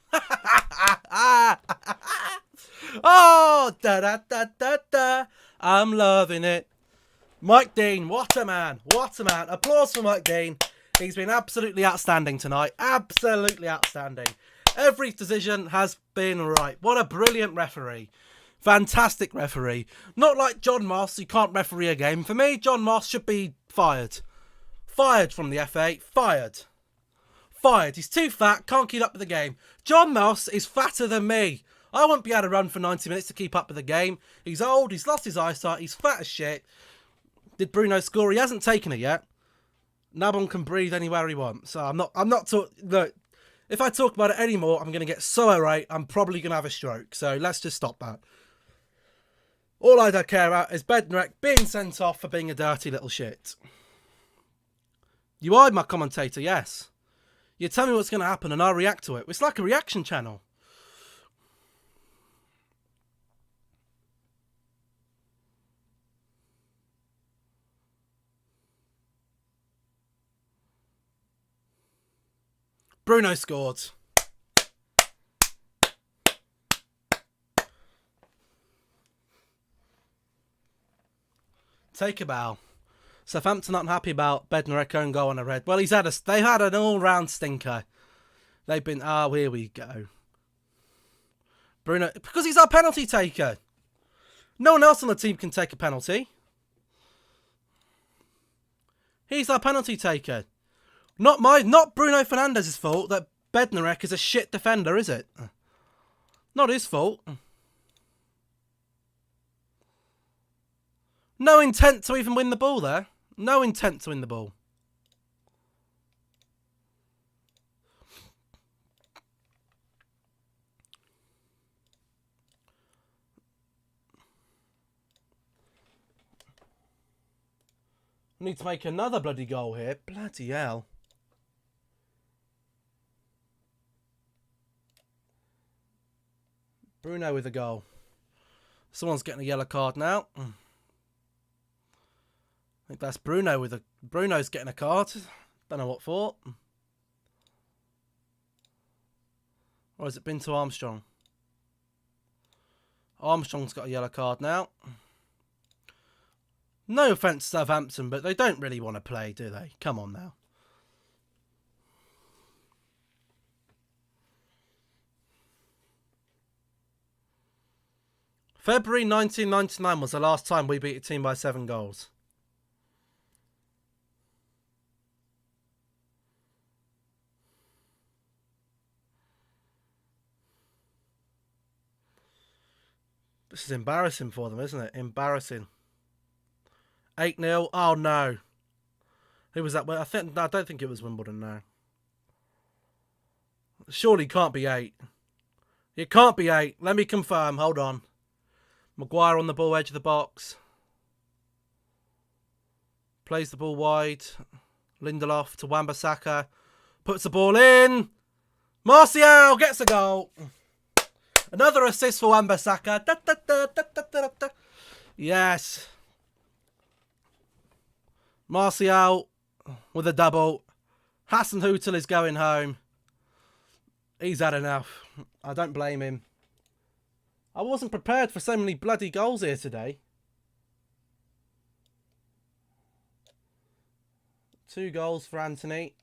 Oh, da-da-da-da-da. I'm loving it. Mike Dean, what a man. What a man. Applause for Mike Dean. He's been absolutely outstanding tonight. Absolutely outstanding. Every decision has been right. What a brilliant referee. Fantastic referee. Not like John Moss, who can't referee a game. For me, John Moss should be fired. Fired from the FA. Fired. Fired. He's too fat. Can't keep up with the game. John Moss is fatter than me. I won't be able to run for 90 minutes to keep up with the game. He's old. He's lost his eyesight. He's fat as shit. Did Bruno score? He hasn't taken it yet. Nabon can breathe anywhere he wants. So look, if I talk about it anymore, I'm going to get so irate, I'm probably going to have a stroke. So let's just stop that. All I don't care about is Bednarek being sent off for being a dirty little shit. You are my commentator, yes. You tell me what's going to happen and I'll react to it. It's like a reaction channel. Bruno scored. Take a bow. Southampton not happy about Bednarek own goal on a red. Well, they've had an all-round stinker. They've been, here we go. Bruno, because he's our penalty taker. No one else on the team can take a penalty. He's our penalty taker. Not Bruno Fernandes's fault that Bednarek is a shit defender, is it? Not his fault. No intent to even win the ball there. No intent to win the ball. We need to make another bloody goal here. Bloody hell. Bruno with a goal. Someone's getting a yellow card now. I think that's Bruno with a... Bruno's getting a card. Don't know what for. Or has it been to Armstrong? Armstrong's got a yellow card now. No offence to Southampton, but they don't really want to play, do they? Come on now. February 1999 was the last time we beat a team by 7 goals. This is embarrassing for them, isn't it? Embarrassing. 8-0. Oh, no. Who was that? I don't think it was Wimbledon, no. Surely it can't be 8. It can't be 8. Let me confirm. Hold on. Maguire on the ball, edge of the box. Plays the ball wide. Lindelof to Wan-Bissaka. Puts the ball in. Martial gets a goal. Another assist for Wan-Bissaka. Yes. Martial with a double. Hasenhüttl is going home. He's had enough. I don't blame him. I wasn't prepared for so many bloody goals here today. 2 goals for Anthony.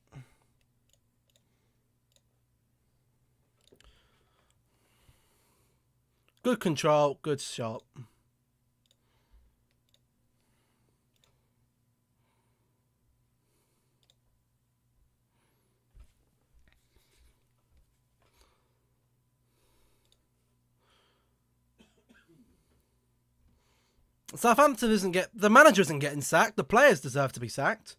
Good control, good shot. Southampton the manager isn't getting sacked. The players deserve to be sacked.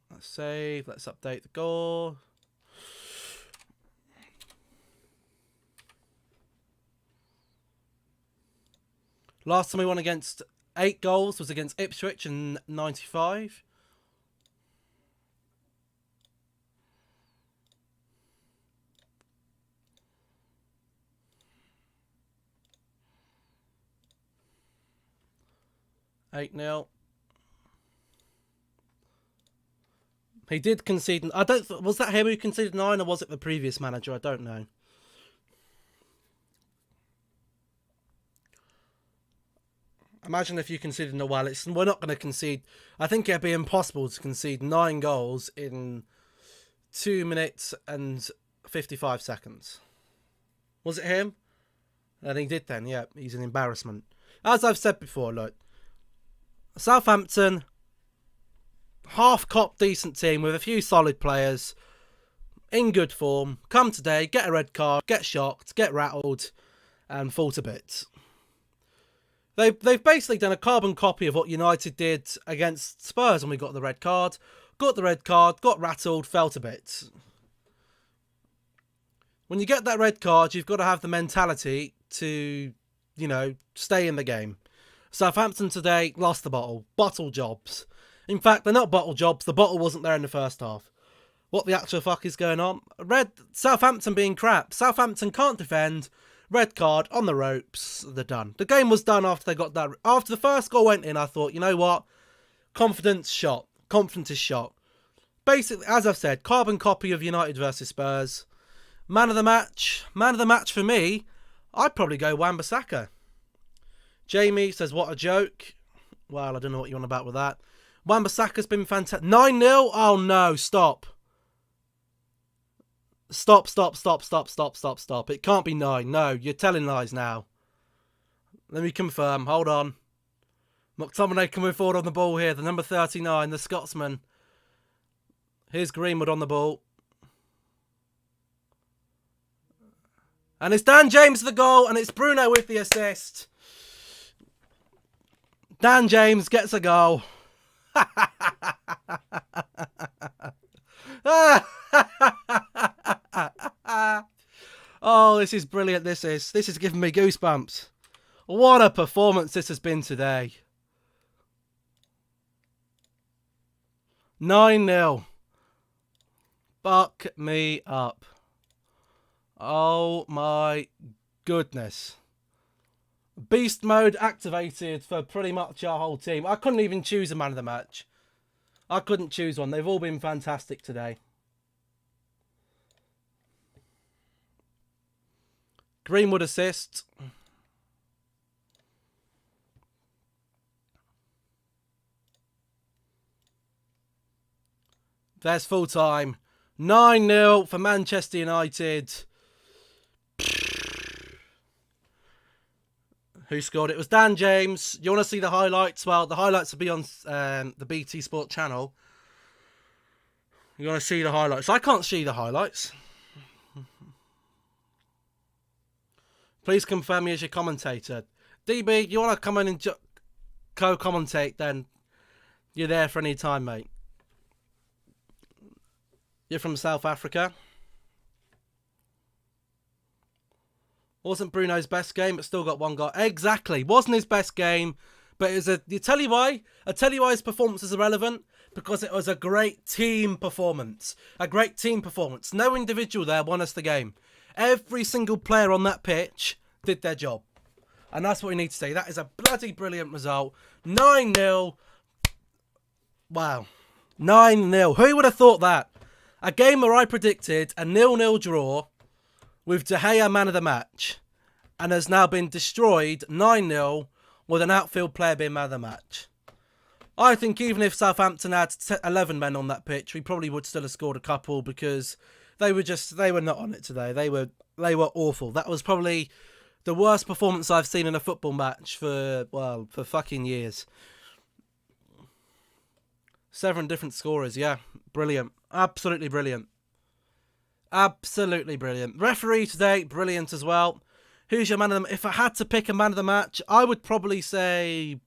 Let's save. Let's update the goal. Last time we won against 8 goals was against Ipswich in 95. (8-0). He did concede. Was that him who conceded 9, or was it the previous manager? I don't know. Imagine if you conceded no. Well, we're not going to concede. I think it'd be impossible to concede 9 goals in 2 minutes and 55 seconds. Was it him? And he did then. Yeah, he's an embarrassment. As I've said before, look. Southampton, half-cop decent team with a few solid players, in good form, come today, get a red card, get shocked, get rattled, and fall to bits. They've basically done a carbon copy of what United did against Spurs when we got the red card. Got the red card, got rattled, fell to bits. When you get that red card, you've got to have the mentality to, stay in the game. Southampton today lost the bottle. Bottle jobs. In fact, they're not bottle jobs. The bottle wasn't there in the first half. What the actual fuck is going on? Southampton being crap. Southampton can't defend. Red card on the ropes. They're done. The game was done after they got that. After the first goal went in, I thought, you know what? Confidence shot. Confidence is shot. Basically, as I've said, carbon copy of United versus Spurs. Man of the match. Man of the match for me, I'd probably go Wan-Bissaka. Jamie says, what a joke. Well, I don't know what you're on about with that. Wan-Bissaka's been fantastic. 9-0? Oh, no. Stop. Stop. It can't be 9. No, you're telling lies now. Let me confirm. Hold on. McTominay coming forward on the ball here. The number 39, the Scotsman. Here's Greenwood on the ball. And it's Dan James the goal, and it's Bruno with the assist. Dan James gets a goal. Oh, this is brilliant. This is giving me goosebumps. What a performance this has been today. 9-0. Fuck me up. Oh my goodness. Beast mode activated for pretty much our whole team. I couldn't even choose a man of the match. I couldn't choose one. They've all been fantastic today. Greenwood assist. There's full time. 9-0 for Manchester United. Who scored? It was Dan James. You want to see the highlights? Well, the highlights will be on the BT Sport channel. You want to see the highlights? I can't see the highlights. Please confirm me as your commentator. DB, you want to come in and co-commentate, then you're there for any time, mate. You're from South Africa. Wasn't Bruno's best game, but still got one goal. Exactly. Wasn't his best game, but it was a... You tell you why? I tell you why his performance is irrelevant. Because it was a great team performance. A great team performance. No individual there won us the game. Every single player on that pitch did their job. And that's what we need to say. That is a bloody brilliant result. 9-0. Wow. 9-0. Who would have thought that? A game where I predicted a 0-0 draw with De Gea man of the match, and has now been destroyed 9-0 with an outfield player being man of the match. I think even if Southampton had 11 men on that pitch, we probably would still have scored a couple, because they were not on it today. They were awful. That was probably the worst performance I've seen in a football match for fucking years. 7 different scorers, yeah. Brilliant. Absolutely brilliant. Absolutely brilliant. Referee today, brilliant as well. Who's your man of the... If I had to pick a man of the match, I would probably say...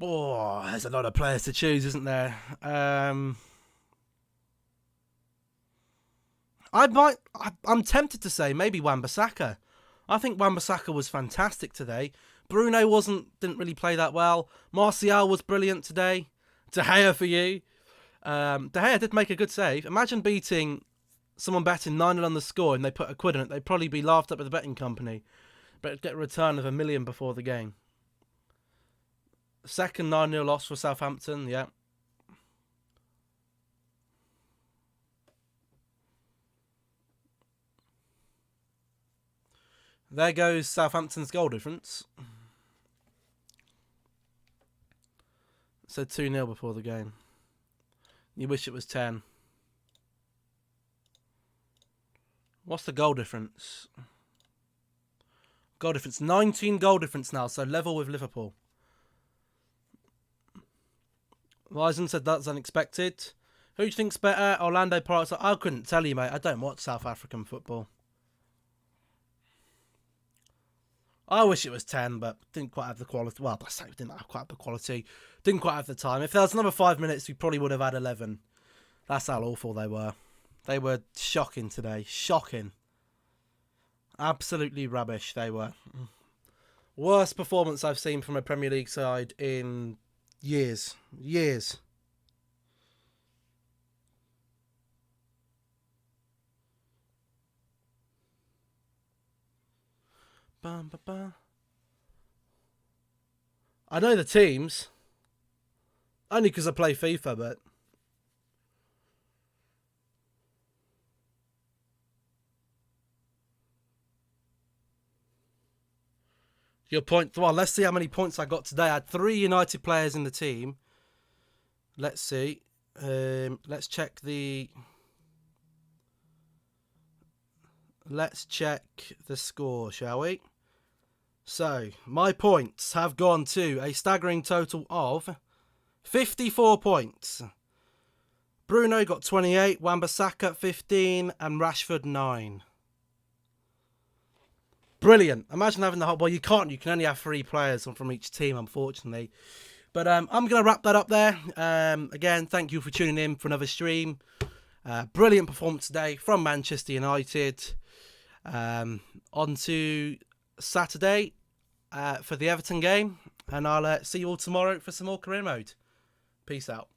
Oh, there's a lot of players to choose, isn't there? I'm tempted to say maybe Wan-Bissaka. I think Wan-Bissaka was fantastic today. Bruno didn't really play that well. Martial was brilliant today. De Gea for you. De Gea did make a good save. Imagine beating someone betting 9-0 on the score and they put a quid in it. They'd probably be laughed at by the betting company, but get a return of $1 million before the game. Second 9-0 loss for Southampton, yeah. There goes Southampton's goal difference. It said 2-0 before the game. You wish it was 10. What's the goal difference? Goal difference. 19 goal difference now, so level with Liverpool. Ryzen said that's unexpected. Who do you think's better? Orlando Pirates? I couldn't tell you, mate. I don't watch South African football. I wish it was 10, but didn't quite have the quality. Well, I say didn't quite have the quality. Didn't quite have the time. If there was another 5 minutes, we probably would have had 11. That's how awful they were. They were shocking today. Shocking. Absolutely rubbish they were. Worst performance I've seen from a Premier League side in years. Years. Bum, ba, ba. I know the teams. Only because I play FIFA, but... Your point... Well, let's see how many points I got today. I had 3 United players in the team. Let's see. Let's check the... Let's check the score, shall we? So, my points have gone to a staggering total of 54 points. Bruno got 28, Wan-Bissaka 15, and Rashford 9. Brilliant. Imagine having the whole... Well, you can't. You can only have 3 players from each team, unfortunately. But I'm going to wrap that up there. Again, thank you for tuning in for another stream. Brilliant performance today from Manchester United. On to Saturday for the Everton game. And I'll see you all tomorrow for some more career mode. Peace out.